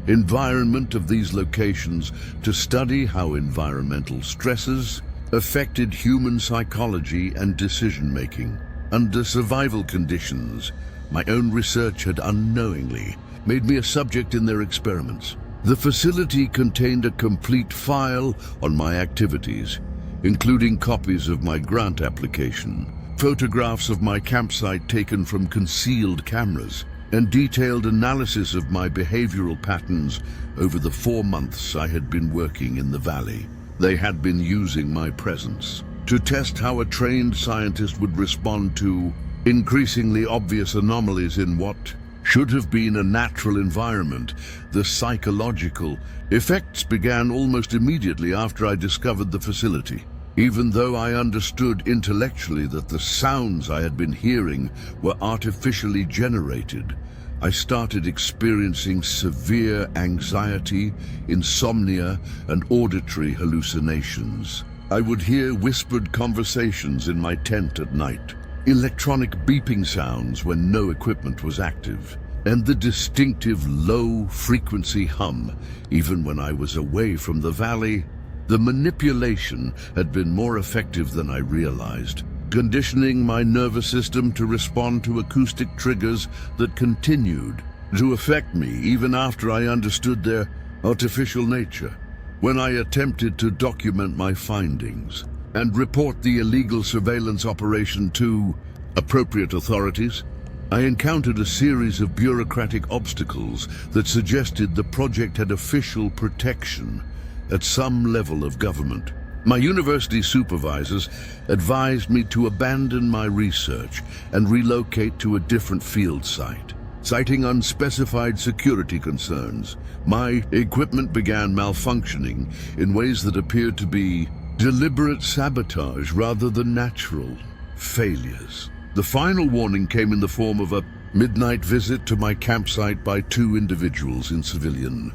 environment of these locations to study how environmental stresses affected human psychology and decision-making. Under survival conditions, my own research had unknowingly made me a subject in their experiments. The facility contained a complete file on my activities, including copies of my grant application, photographs of my campsite taken from concealed cameras, and detailed analysis of my behavioral patterns over the 4 months I had been working in the valley. They had been using my presence to test how a trained scientist would respond to increasingly obvious anomalies in what should have been a natural environment. The psychological effects began almost immediately after I discovered the facility. Even though I understood intellectually that the sounds I had been hearing were artificially generated, I started experiencing severe anxiety, insomnia, and auditory hallucinations. I would hear whispered conversations in my tent at night, electronic beeping sounds when no equipment was active, and the distinctive low-frequency hum even when I was away from the valley. The manipulation had been more effective than I realized, conditioning my nervous system to respond to acoustic triggers that continued to affect me even after I understood their artificial nature. When I attempted to document my findings and report the illegal surveillance operation to appropriate authorities, I encountered a series of bureaucratic obstacles that suggested the project had official protection at some level of government. My university supervisors advised me to abandon my research and relocate to a different field site. Citing unspecified security concerns, my equipment began malfunctioning in ways that appeared to be deliberate sabotage rather than natural failures. The final warning came in the form of a midnight visit to my campsite by 2 individuals in civilian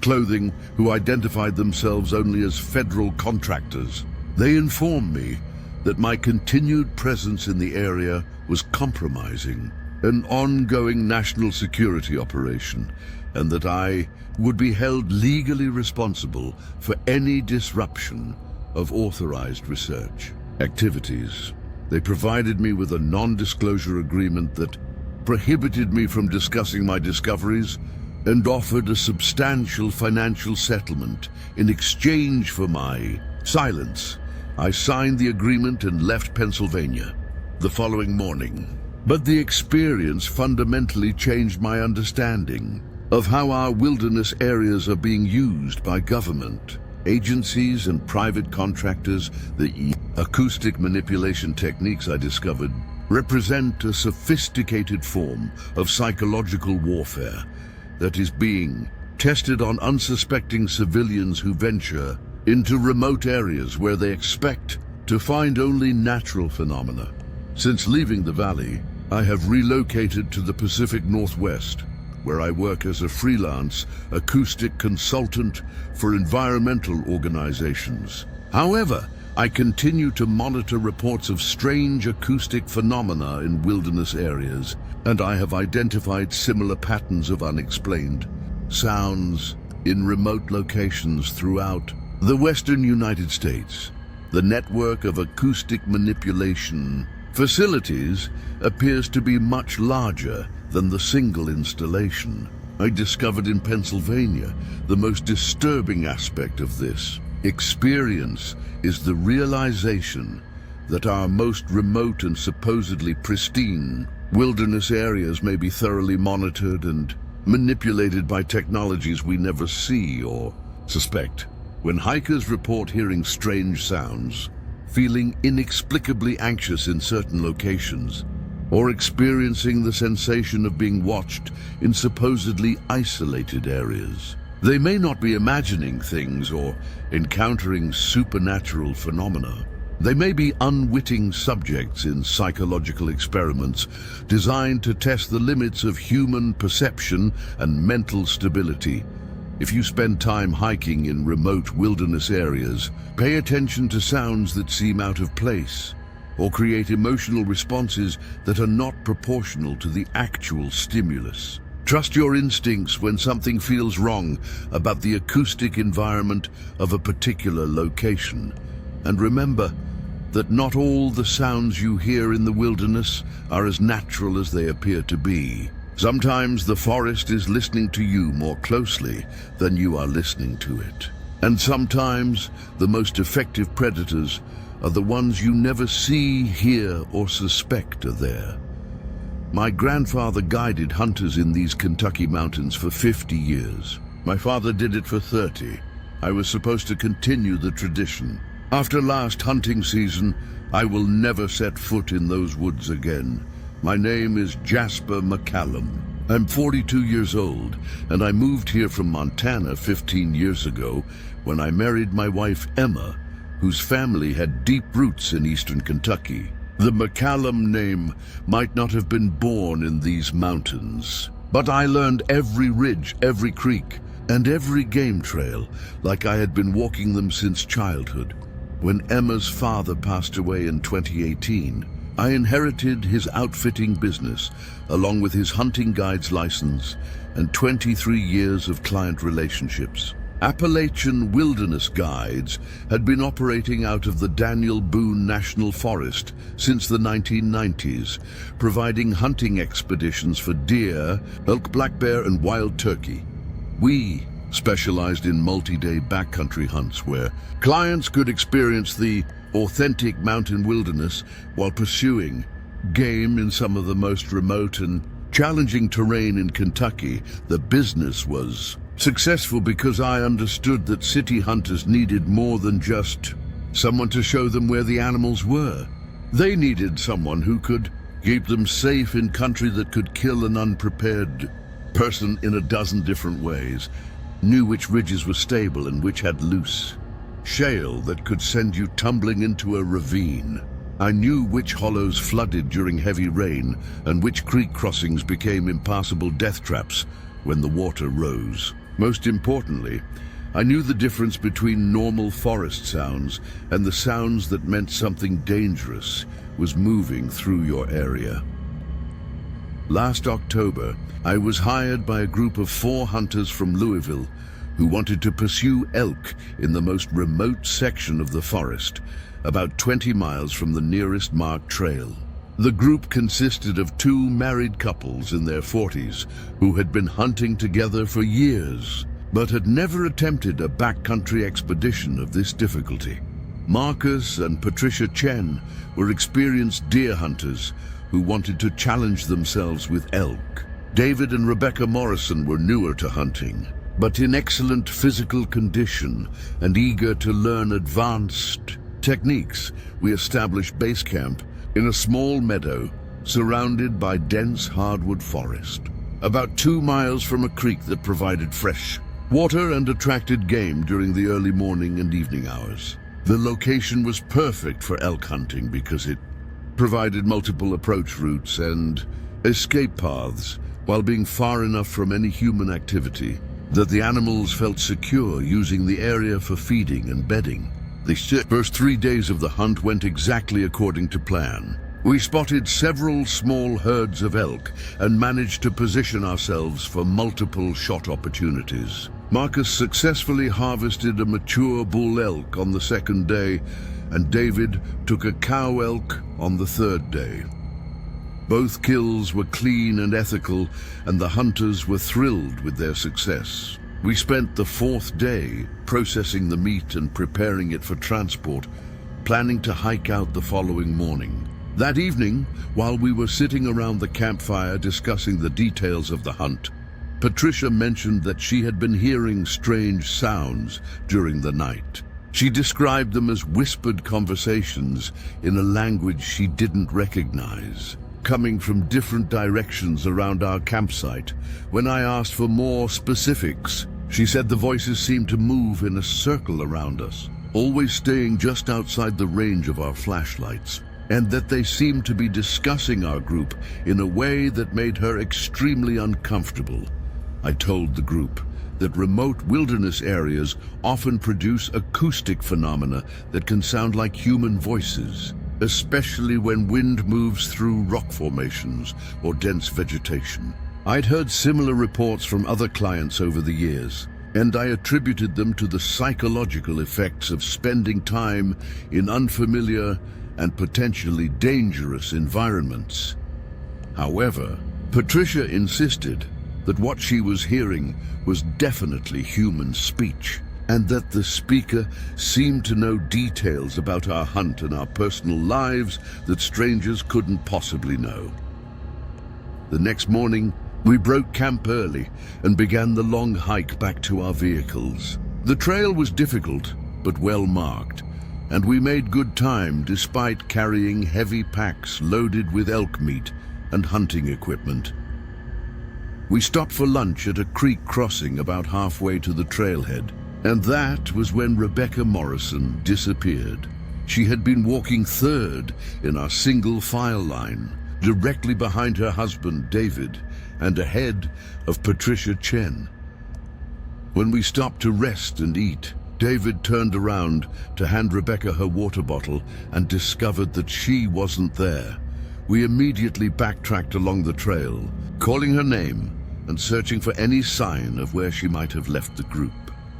clothing who identified themselves only as federal contractors. They informed me that my continued presence in the area was compromising an ongoing national security operation, and that I would be held legally responsible for any disruption of authorized research activities. They provided me with a non-disclosure agreement that prohibited me from discussing my discoveries and offered a substantial financial settlement in exchange for my silence. I signed the agreement and left Pennsylvania the following morning. But the experience fundamentally changed my understanding of how our wilderness areas are being used by government, agencies, and private contractors. The acoustic manipulation techniques I discovered represent a sophisticated form of psychological warfare that is being tested on unsuspecting civilians who venture into remote areas where they expect to find only natural phenomena. Since leaving the valley, I have relocated to the Pacific Northwest, where I work as a freelance acoustic consultant for environmental organizations. However, I continue to monitor reports of strange acoustic phenomena in wilderness areas, and I have identified similar patterns of unexplained sounds in remote locations throughout the western United States. The network of acoustic manipulation facilities appears to be much larger than the single installation I discovered in Pennsylvania. The most disturbing aspect of this experience is the realization that our most remote and supposedly pristine wilderness areas may be thoroughly monitored and manipulated by technologies we never see or suspect. When hikers report hearing strange sounds, feeling inexplicably anxious in certain locations, or experiencing the sensation of being watched in supposedly isolated areas. They may not be imagining things or encountering supernatural phenomena. They may be unwitting subjects in psychological experiments designed to test the limits of human perception and mental stability. If you spend time hiking in remote wilderness areas, pay attention to sounds that seem out of place or create emotional responses that are not proportional to the actual stimulus. Trust your instincts when something feels wrong about the acoustic environment of a particular location. And remember that not all the sounds you hear in the wilderness are as natural as they appear to be. Sometimes the forest is listening to you more closely than you are listening to it. And sometimes the most effective predators are the ones you never see, hear, or suspect are there. My grandfather guided hunters in these Kentucky mountains for 50 years. My father did it for 30. I was supposed to continue the tradition. After last hunting season, I will never set foot in those woods again. My name is Jasper McCallum. I'm 42 years old, and I moved here from Montana 15 years ago when I married my wife Emma, whose family had deep roots in eastern Kentucky. The McCallum name might not have been born in these mountains, but I learned every ridge, every creek, and every game trail like I had been walking them since childhood. When Emma's father passed away in 2018, I inherited his outfitting business, along with his hunting guide's license and 23 years of client relationships. Appalachian Wilderness Guides had been operating out of the Daniel Boone National Forest since the 1990s, providing hunting expeditions for deer, elk, black bear, and wild turkey. We specialized in multi-day backcountry hunts where clients could experience the authentic mountain wilderness while pursuing game in some of the most remote and challenging terrain in Kentucky. The business was successful because I understood that city hunters needed more than just someone to show them where the animals were. They needed someone who could keep them safe in country that could kill an unprepared person in a dozen different ways, knew which ridges were stable and which had loose shale that could send you tumbling into a ravine. I knew which hollows flooded during heavy rain and which creek crossings became impassable death traps when the water rose. Most importantly, I knew the difference between normal forest sounds and the sounds that meant something dangerous was moving through your area. Last October, I was hired by a group of 4 hunters from Louisville who wanted to pursue elk in the most remote section of the forest, about 20 miles from the nearest marked trail. The group consisted of 2 married couples in their 40s who had been hunting together for years, but had never attempted a backcountry expedition of this difficulty. Marcus and Patricia Chen were experienced deer hunters who wanted to challenge themselves with elk. David and Rebecca Morrison were newer to hunting, but in excellent physical condition and eager to learn advanced techniques. We established base camp in a small meadow surrounded by dense hardwood forest, about 2 miles from a creek that provided fresh water and attracted game during the early morning and evening hours. The location was perfect for elk hunting because it provided multiple approach routes and escape paths while being far enough from any human activity that the animals felt secure using the area for feeding and bedding. The first 3 days of the hunt went exactly according to plan. We spotted several small herds of elk and managed to position ourselves for multiple shot opportunities. Marcus successfully harvested a mature bull elk on the 2nd day, and David took a cow elk on the 3rd day. Both kills were clean and ethical, and the hunters were thrilled with their success. We spent the 4th day processing the meat and preparing it for transport, planning to hike out the following morning. That evening, while we were sitting around the campfire discussing the details of the hunt, Patricia mentioned that she had been hearing strange sounds during the night. She described them as whispered conversations in a language she didn't recognize. coming from different directions around our campsite. When I asked for more specifics, she said the voices seemed to move in a circle around us, always staying just outside the range of our flashlights, and that they seemed to be discussing our group in a way that made her extremely uncomfortable. I told the group that remote wilderness areas often produce acoustic phenomena that can sound like human voices, especially when wind moves through rock formations or dense vegetation. I'd heard similar reports from other clients over the years, and I attributed them to the psychological effects of spending time in unfamiliar and potentially dangerous environments. However, Patricia insisted that what she was hearing was definitely human speech, and that the speaker seemed to know details about our hunt and our personal lives that strangers couldn't possibly know. The next morning, we broke camp early and began the long hike back to our vehicles. The trail was difficult, but well marked, and we made good time despite carrying heavy packs loaded with elk meat and hunting equipment. We stopped for lunch at a creek crossing about halfway to the trailhead, and that was when Rebecca Morrison disappeared. She had been walking third in our single file line, directly behind her husband, David, and ahead of Patricia Chen. When we stopped to rest and eat, David turned around to hand Rebecca her water bottle and discovered that she wasn't there. We immediately backtracked along the trail, calling her name and searching for any sign of where she might have left the group.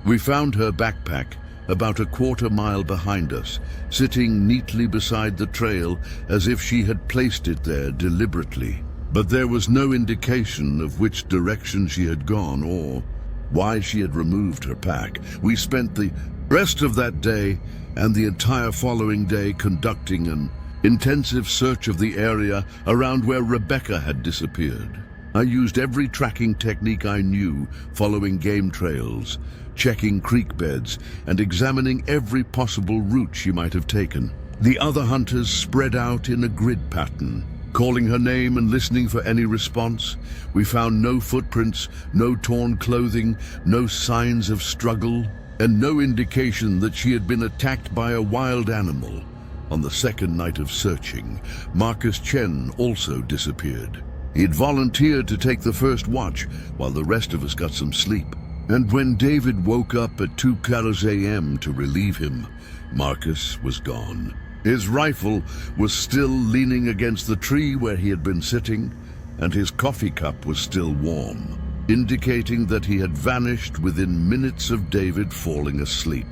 We found her backpack about a quarter-mile behind us, sitting neatly beside the trail as if she had placed it there deliberately. But there was no indication of which direction she had gone or why she had removed her pack. We spent the rest of that day and the entire following day conducting an intensive search of the area around where Rebecca had disappeared. I used every tracking technique I knew, following game trails, checking creek beds, and examining every possible route she might have taken. The other hunters spread out in a grid pattern, calling her name and listening for any response. We found no footprints, no torn clothing, no signs of struggle, and no indication that she had been attacked by a wild animal. On the second night of searching, Marcus Chen also disappeared. He'd volunteered to take the first watch while the rest of us got some sleep. And when David woke up at 2 a.m. to relieve him, Marcus was gone. His rifle was still leaning against the tree where he had been sitting, and his coffee cup was still warm, indicating that he had vanished within minutes of David falling asleep.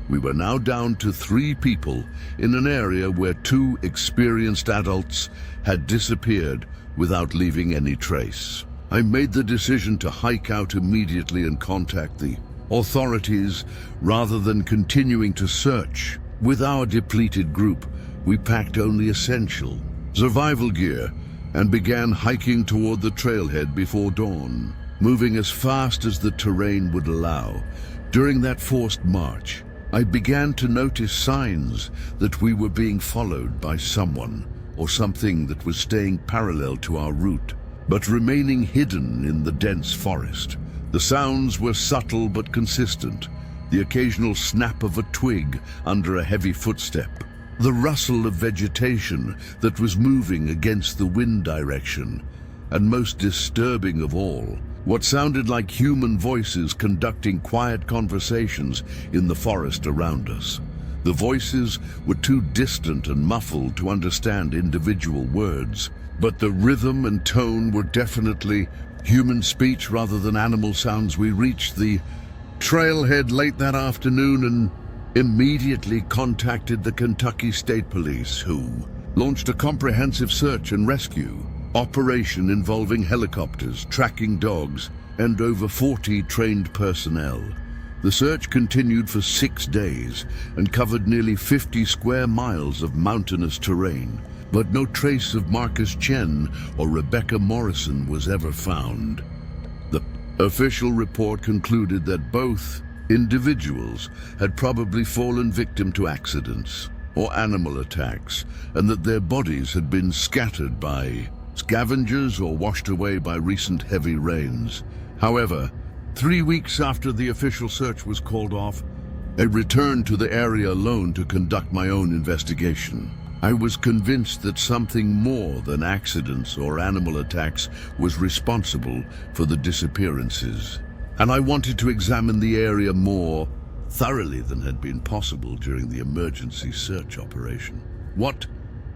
We were now down to 3 people in an area where 2 experienced adults had disappeared without leaving any trace. I made the decision to hike out immediately and contact the authorities rather than continuing to search. With our depleted group, we packed only essential survival gear and began hiking toward the trailhead before dawn, moving as fast as the terrain would allow. During that forced march, I began to notice signs that we were being followed by someone or something that was staying parallel to our route, but remaining hidden in the dense forest. The sounds were subtle but consistent, the occasional snap of a twig under a heavy footstep, the rustle of vegetation that was moving against the wind direction, and most disturbing of all, what sounded like human voices conducting quiet conversations in the forest around us. The voices were too distant and muffled to understand individual words, but the rhythm and tone were definitely human speech rather than animal sounds. We reached the trailhead late that afternoon and immediately contacted the Kentucky State Police, who launched a comprehensive search and rescue operation involving helicopters, tracking dogs, and over 40 trained personnel. The search continued for 6 days and covered nearly 50 square miles of mountainous terrain, but no trace of Marcus Chen or Rebecca Morrison was ever found. The official report concluded that both individuals had probably fallen victim to accidents. or animal attacks, and that their bodies had been scattered by scavengers or washed away by recent heavy rains. However, 3 weeks after the official search was called off, I returned to the area alone to conduct my own investigation. I was convinced that something more than accidents or animal attacks was responsible for the disappearances, and I wanted to examine the area more thoroughly than had been possible during the emergency search operation. What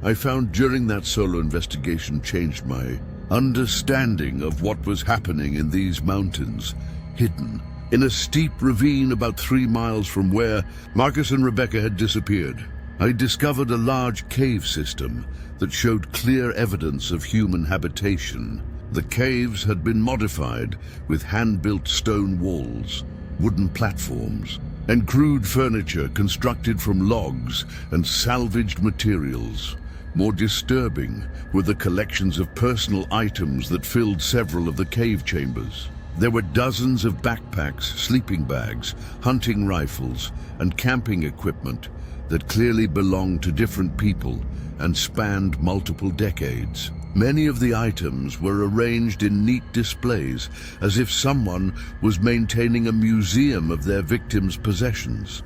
I found during that solo investigation changed my understanding of what was happening in these mountains, hidden in a steep ravine about 3 miles from where Marcus and Rebecca had disappeared. I discovered a large cave system that showed clear evidence of human habitation. The caves had been modified with hand-built stone walls, wooden platforms, and crude furniture constructed from logs and salvaged materials. More disturbing were the collections of personal items that filled several of the cave chambers. There were dozens of backpacks, sleeping bags, hunting rifles, and camping equipment that clearly belonged to different people and spanned multiple decades. Many of the items were arranged in neat displays, as if someone was maintaining a museum of their victims' possessions.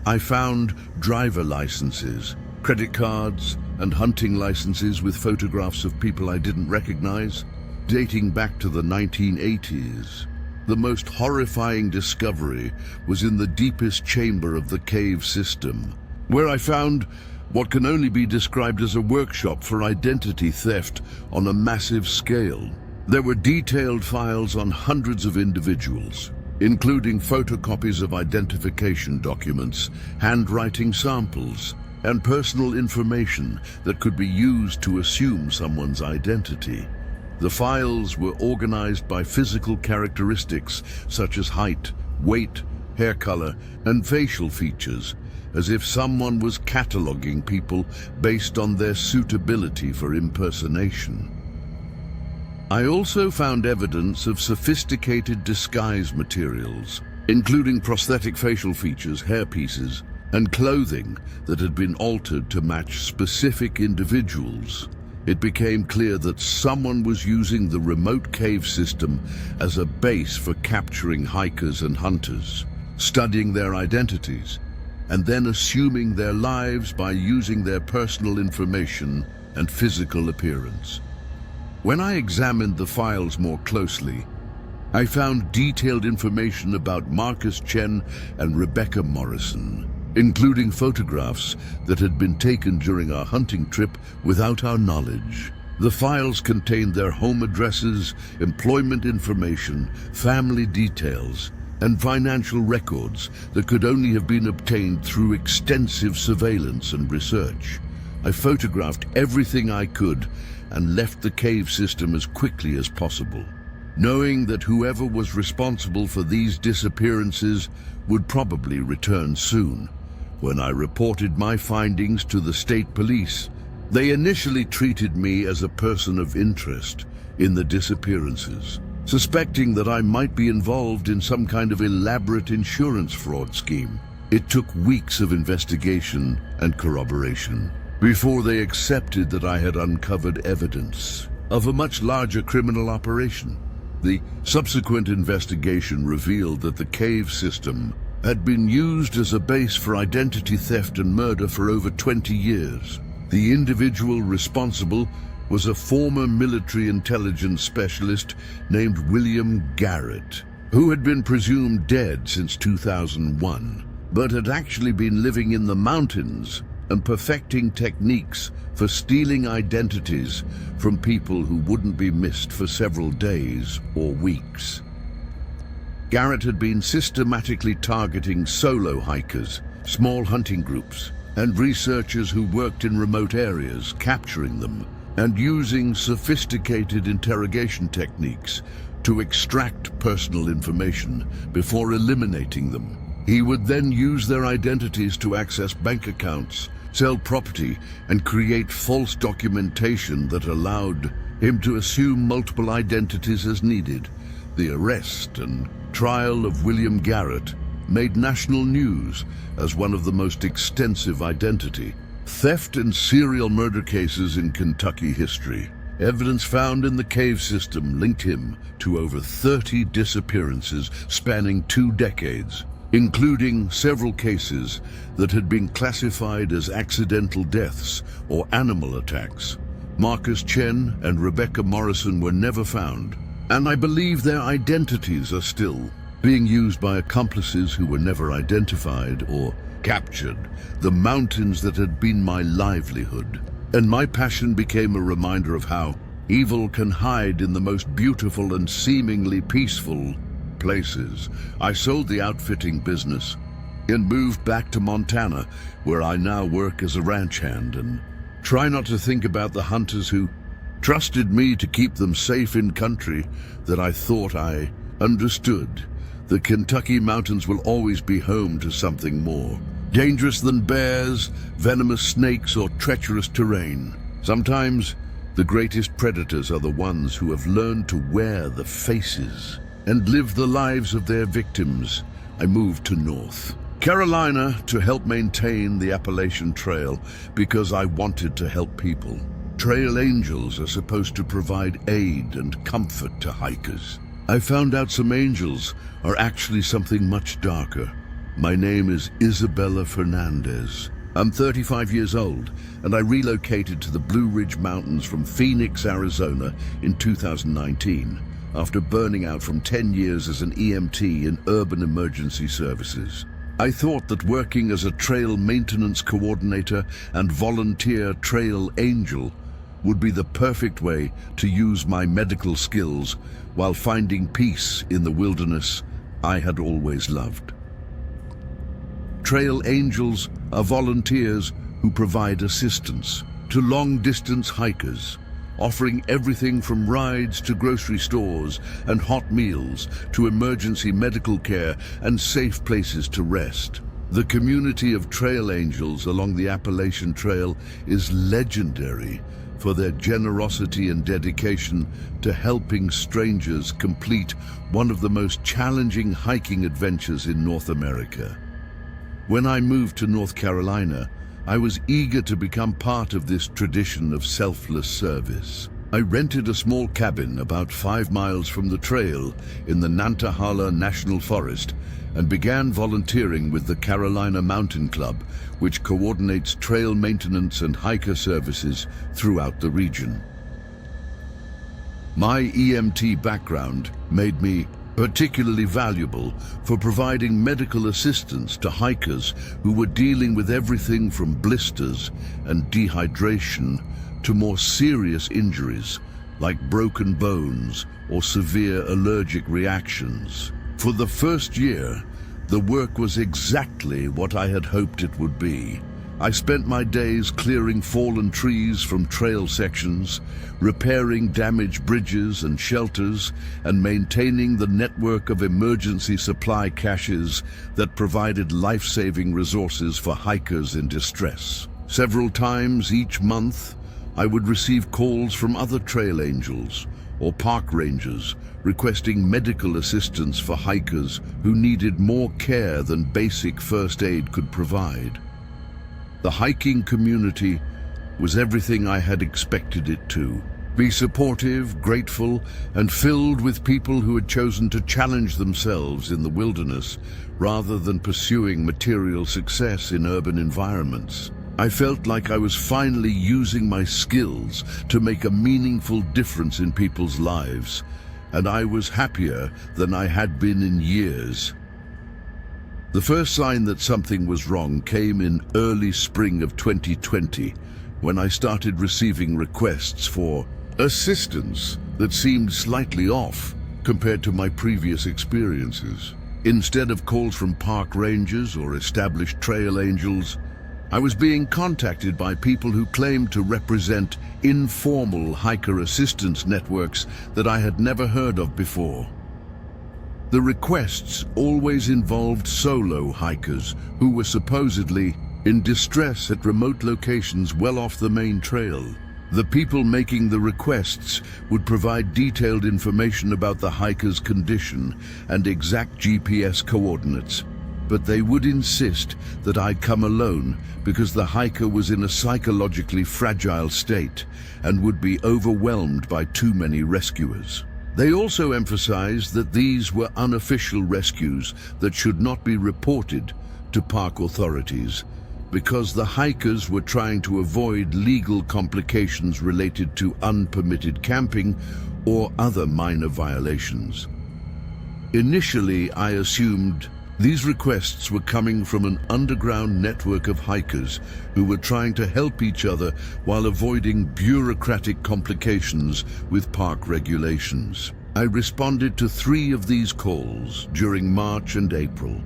I found driver licenses, credit cards, and hunting licenses with photographs of people I didn't recognize, dating back to the 1980s. The most horrifying discovery was in the deepest chamber of the cave system, where I found what can only be described as a workshop for identity theft on a massive scale. There were detailed files on hundreds of individuals, including photocopies of identification documents, handwriting samples, and personal information that could be used to assume someone's identity. The files were organized by physical characteristics such as height, weight, hair color, and facial features, as if someone was cataloging people based on their suitability for impersonation. I also found evidence of sophisticated disguise materials, including prosthetic facial features, hairpieces, and clothing that had been altered to match specific individuals. It became clear that someone was using the remote cave system as a base for capturing hikers and hunters, studying their identities, and then assuming their lives by using their personal information and physical appearance. When I examined the files more closely, I found detailed information about Marcus Chen and Rebecca Morrison, including photographs that had been taken during our hunting trip without our knowledge. The files contained their home addresses, employment information, family details, and financial records that could only have been obtained through extensive surveillance and research. I photographed everything I could and left the cave system as quickly as possible, knowing that whoever was responsible for these disappearances would probably return soon. When I reported my findings to the state police, they initially treated me as a person of interest in the disappearances, suspecting that I might be involved in some kind of elaborate insurance fraud scheme. It took weeks of investigation and corroboration before they accepted that I had uncovered evidence of a much larger criminal operation. The subsequent investigation revealed that the cave system had been used as a base for identity theft and murder for over 20 years. The individual responsible was a former military intelligence specialist named William Garrett, who had been presumed dead since 2001, but had actually been living in the mountains and perfecting techniques for stealing identities from people who wouldn't be missed for several days or weeks. Garrett had been systematically targeting solo hikers, small hunting groups, and researchers who worked in remote areas, capturing them and using sophisticated interrogation techniques to extract personal information before eliminating them. He would then use their identities to access bank accounts, sell property, and create false documentation that allowed him to assume multiple identities as needed. The arrest and trial of William Garrett made national news as one of the most extensive identity theft and serial murder cases in Kentucky history. Evidence found in the cave system linked him to over 30 disappearances spanning 2 decades, including several cases that had been classified as accidental deaths or animal attacks. Marcus Chen and Rebecca Morrison were never found, and I believe their identities are still being used by accomplices who were never identified or captured. The mountains that had been my livelihood and my passion became a reminder of how evil can hide in the most beautiful and seemingly peaceful places. I sold the outfitting business and moved back to Montana, where I now work as a ranch hand and try not to think about the hunters who trusted me to keep them safe in country that I thought I understood. The Kentucky mountains will always be home to something more dangerous than bears, venomous snakes, or treacherous terrain. Sometimes the greatest predators are the ones who have learned to wear the faces and live the lives of their victims. I moved to North Carolina to help maintain the Appalachian Trail because I wanted to help people. Trail angels are supposed to provide aid and comfort to hikers. I found out some angels are actually something much darker. My name is Isabella Fernandez. I'm 35 years old, and I relocated to the Blue Ridge Mountains from Phoenix, Arizona in 2019, after burning out from 10 years as an EMT in urban emergency services. I thought that working as a trail maintenance coordinator and volunteer trail angel would be the perfect way to use my medical skills while finding peace in the wilderness I had always loved. Trail angels are volunteers who provide assistance to long-distance hikers, offering everything from rides to grocery stores and hot meals to emergency medical care and safe places to rest. The community of trail angels along the Appalachian Trail is legendary for their generosity and dedication to helping strangers complete one of the most challenging hiking adventures in North America. When I moved to North Carolina, I was eager to become part of this tradition of selfless service. I rented a small cabin about 5 miles from the trail in the Nantahala National Forest and began volunteering with the Carolina Mountain Club, which coordinates trail maintenance and hiker services throughout the region. My EMT background made me particularly valuable for providing medical assistance to hikers who were dealing with everything from blisters and dehydration to more serious injuries like broken bones or severe allergic reactions. For the first year, the work was exactly what I had hoped it would be. I spent my days clearing fallen trees from trail sections, repairing damaged bridges and shelters, and maintaining the network of emergency supply caches that provided life-saving resources for hikers in distress. Several times each month, I would receive calls from other trail angels or park rangers requesting medical assistance for hikers who needed more care than basic first aid could provide. The hiking community was everything I had expected it to be: supportive, grateful, and filled with people who had chosen to challenge themselves in the wilderness rather than pursuing material success in urban environments. I felt like I was finally using my skills to make a meaningful difference in people's lives, and I was happier than I had been in years. The first sign that something was wrong came in early spring of 2020, when I started receiving requests for assistance that seemed slightly off compared to my previous experiences. Instead of calls from park rangers or established trail angels, I was being contacted by people who claimed to represent informal hiker assistance networks that I had never heard of before. The requests always involved solo hikers who were supposedly in distress at remote locations well off the main trail. The people making the requests would provide detailed information about the hiker's condition and exact GPS coordinates. but they would insist that I come alone because the hiker was in a psychologically fragile state and would be overwhelmed by too many rescuers. They also emphasized that these were unofficial rescues that should not be reported to park authorities because the hikers were trying to avoid legal complications related to unpermitted camping or other minor violations. Initially, I assumed these requests were coming from an underground network of hikers who were trying to help each other while avoiding bureaucratic complications with park regulations. I responded to 3 of these calls during March and April,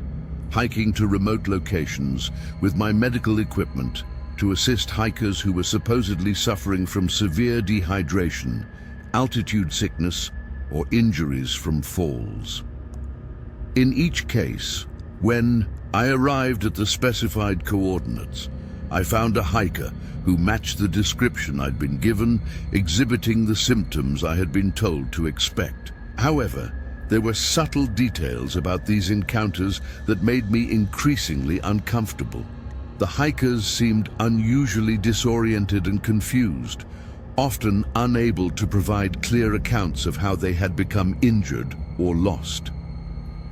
hiking to remote locations with my medical equipment to assist hikers who were supposedly suffering from severe dehydration, altitude sickness, or injuries from falls. In each case, when I arrived at the specified coordinates, I found a hiker who matched the description I'd been given, exhibiting the symptoms I had been told to expect. However, there were subtle details about these encounters that made me increasingly uncomfortable. The hikers seemed unusually disoriented and confused, often unable to provide clear accounts of how they had become injured or lost.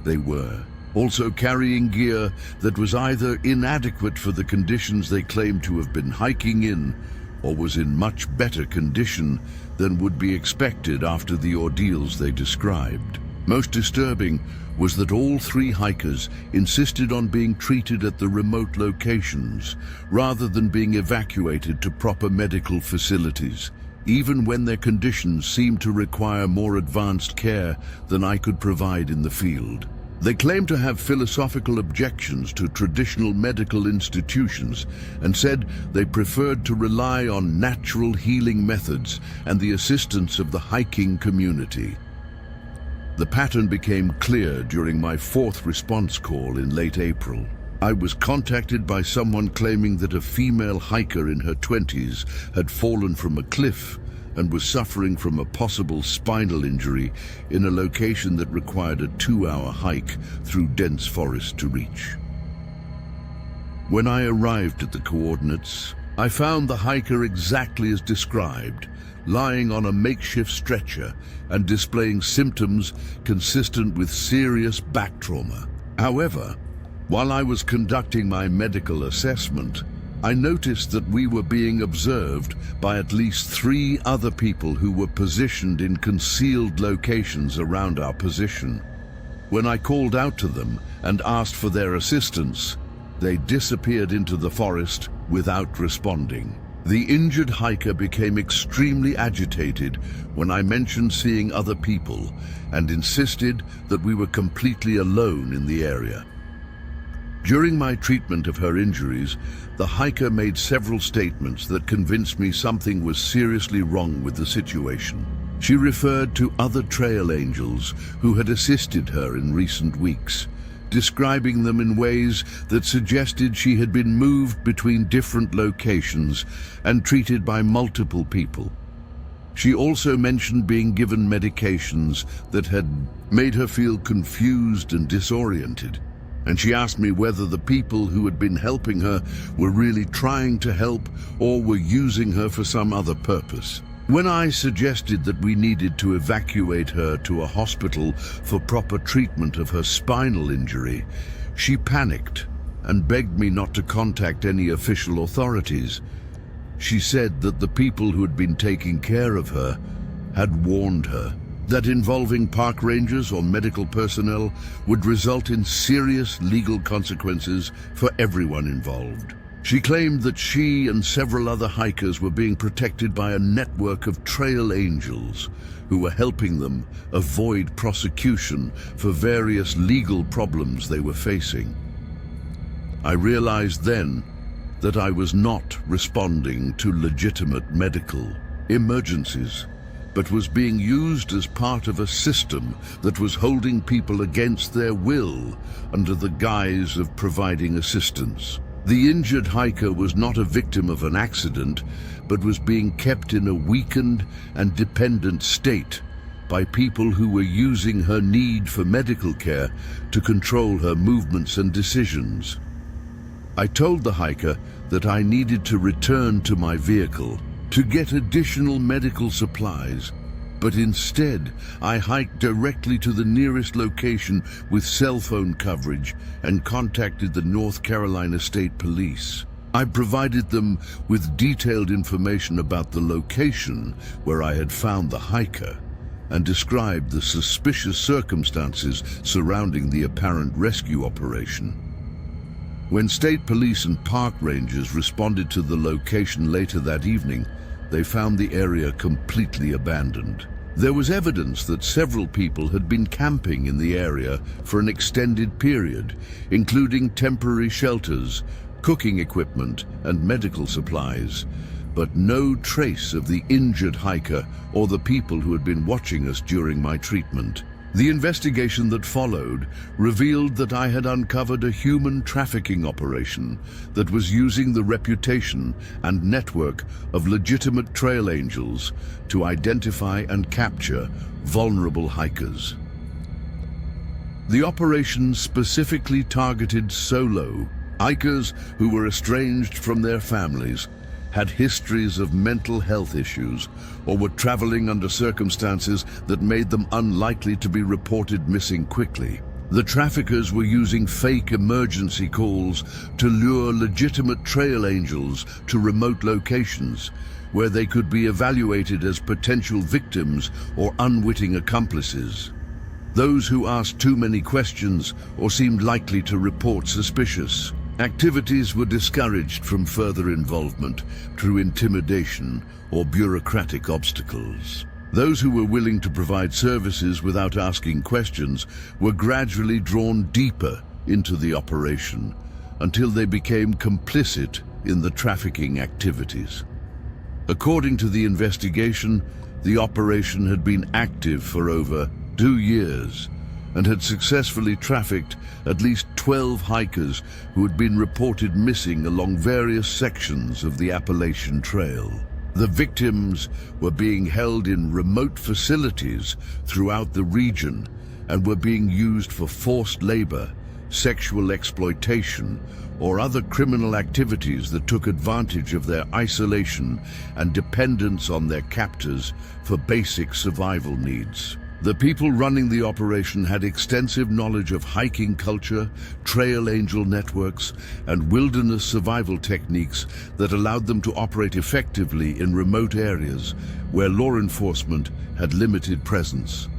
They were also carrying gear that was either inadequate for the conditions they claimed to have been hiking in, or was in much better condition than would be expected after the ordeals they described. Most disturbing was that all 3 hikers insisted on being treated at the remote locations rather than being evacuated to proper medical facilities, even when their conditions seemed to require more advanced care than I could provide in the field. They claimed to have philosophical objections to traditional medical institutions and said they preferred to rely on natural healing methods and the assistance of the hiking community. The pattern became clear during my 4th response call in late April. I was contacted by someone claiming that a female hiker in her 20s had fallen from a cliff and was suffering from a possible spinal injury in a location that required a 2-hour hike through dense forest to reach. When I arrived at the coordinates, I found the hiker exactly as described, lying on a makeshift stretcher and displaying symptoms consistent with serious back trauma. However, while I was conducting my medical assessment, I noticed that we were being observed by at least 3 other people who were positioned in concealed locations around our position. When I called out to them and asked for their assistance, they disappeared into the forest without responding. The injured hiker became extremely agitated when I mentioned seeing other people and insisted that we were completely alone in the area. During my treatment of her injuries, the hiker made several statements that convinced me something was seriously wrong with the situation. She referred to other trail angels who had assisted her in recent weeks, describing them in ways that suggested she had been moved between different locations and treated by multiple people. She also mentioned being given medications that had made her feel confused and disoriented. And she asked me whether the people who had been helping her were really trying to help or were using her for some other purpose. When I suggested that we needed to evacuate her to a hospital for proper treatment of her spinal injury, she panicked and begged me not to contact any official authorities. She said that the people who had been taking care of her had warned her that involving park rangers or medical personnel would result in serious legal consequences for everyone involved. She claimed that she and several other hikers were being protected by a network of trail angels who were helping them avoid prosecution for various legal problems they were facing. I realized then that I was not responding to legitimate medical emergencies, but was being used as part of a system that was holding people against their will under the guise of providing assistance. The injured hiker was not a victim of an accident, but was being kept in a weakened and dependent state by people who were using her need for medical care to control her movements and decisions. I told the hiker that I needed to return to my vehicle to get additional medical supplies, but instead I hiked directly to the nearest location with cell phone coverage and contacted the North Carolina State Police. I provided them with detailed information about the location where I had found the hiker and described the suspicious circumstances surrounding the apparent rescue operation. When state police and park rangers responded to the location later that evening, they found the area completely abandoned. There was evidence that several people had been camping in the area for an extended period, including temporary shelters, cooking equipment, and medical supplies, but no trace of the injured hiker or the people who had been watching us during my treatment. The investigation that followed revealed that I had uncovered a human trafficking operation that was using the reputation and network of legitimate trail angels to identify and capture vulnerable hikers. The operation specifically targeted solo hikers who were estranged from their families, had histories of mental health issues, or were traveling under circumstances that made them unlikely to be reported missing quickly. The traffickers were using fake emergency calls to lure legitimate trail angels to remote locations where they could be evaluated as potential victims or unwitting accomplices. Those who asked too many questions or seemed likely to report suspicious activities were discouraged from further involvement through intimidation or bureaucratic obstacles. Those who were willing to provide services without asking questions were gradually drawn deeper into the operation until they became complicit in the trafficking activities. According to the investigation, the operation had been active for over 2 years and had successfully trafficked at least 12 hikers who had been reported missing along various sections of the Appalachian Trail. The victims were being held in remote facilities throughout the region and were being used for forced labor, sexual exploitation, or other criminal activities that took advantage of their isolation and dependence on their captors for basic survival needs. The people running the operation had extensive knowledge of hiking culture, trail angel networks, and wilderness survival techniques that allowed them to operate effectively in remote areas where law enforcement had limited presence.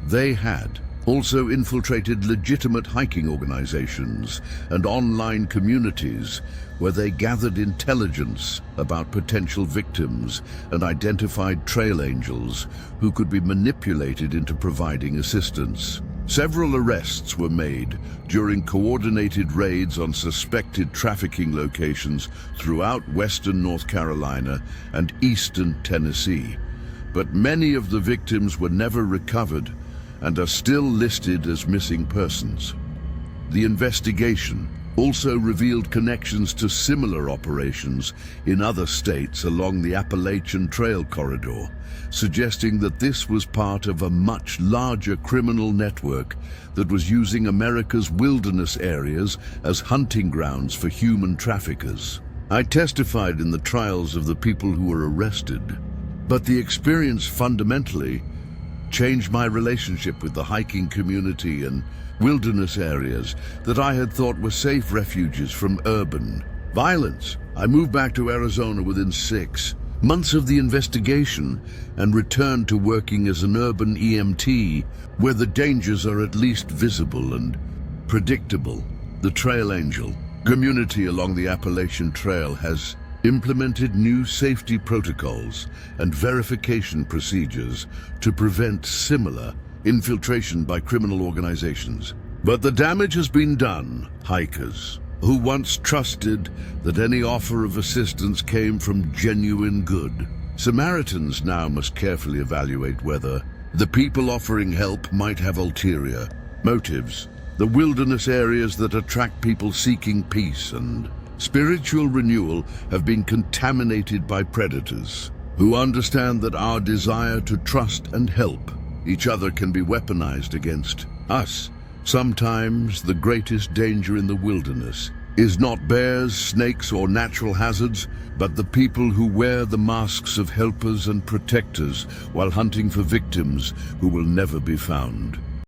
They had also infiltrated legitimate hiking organizations and online communities where they gathered intelligence about potential victims and identified trail angels who could be manipulated into providing assistance. Several arrests were made during coordinated raids on suspected trafficking locations throughout western North Carolina and eastern Tennessee, but many of the victims were never recovered and are still listed as missing persons. The investigation also revealed connections to similar operations in other states along the Appalachian Trail corridor, suggesting that this was part of a much larger criminal network that was using America's wilderness areas as hunting grounds for human traffickers. I testified in the trials of the people who were arrested, but the experience fundamentally changed my relationship with the hiking community and wilderness areas that I had thought were safe refuges from urban violence. I moved back to Arizona within 6 months of the investigation and returned to working as an urban EMT, where the dangers are at least visible and predictable. The Trail Angel community along the Appalachian Trail has implemented new safety protocols and verification procedures to prevent similar infiltration by criminal organizations. But the damage has been done. Hikers who once trusted that any offer of assistance came from genuine good Samaritans now must carefully evaluate whether the people offering help might have ulterior motives. The wilderness areas that attract people seeking peace and spiritual renewal have been contaminated by predators. who understand that our desire to trust and help each other can be weaponized against us. Sometimes the greatest danger in the wilderness is not bears, snakes, or natural hazards, but the people who wear the masks of helpers and protectors while hunting for victims who will never be found.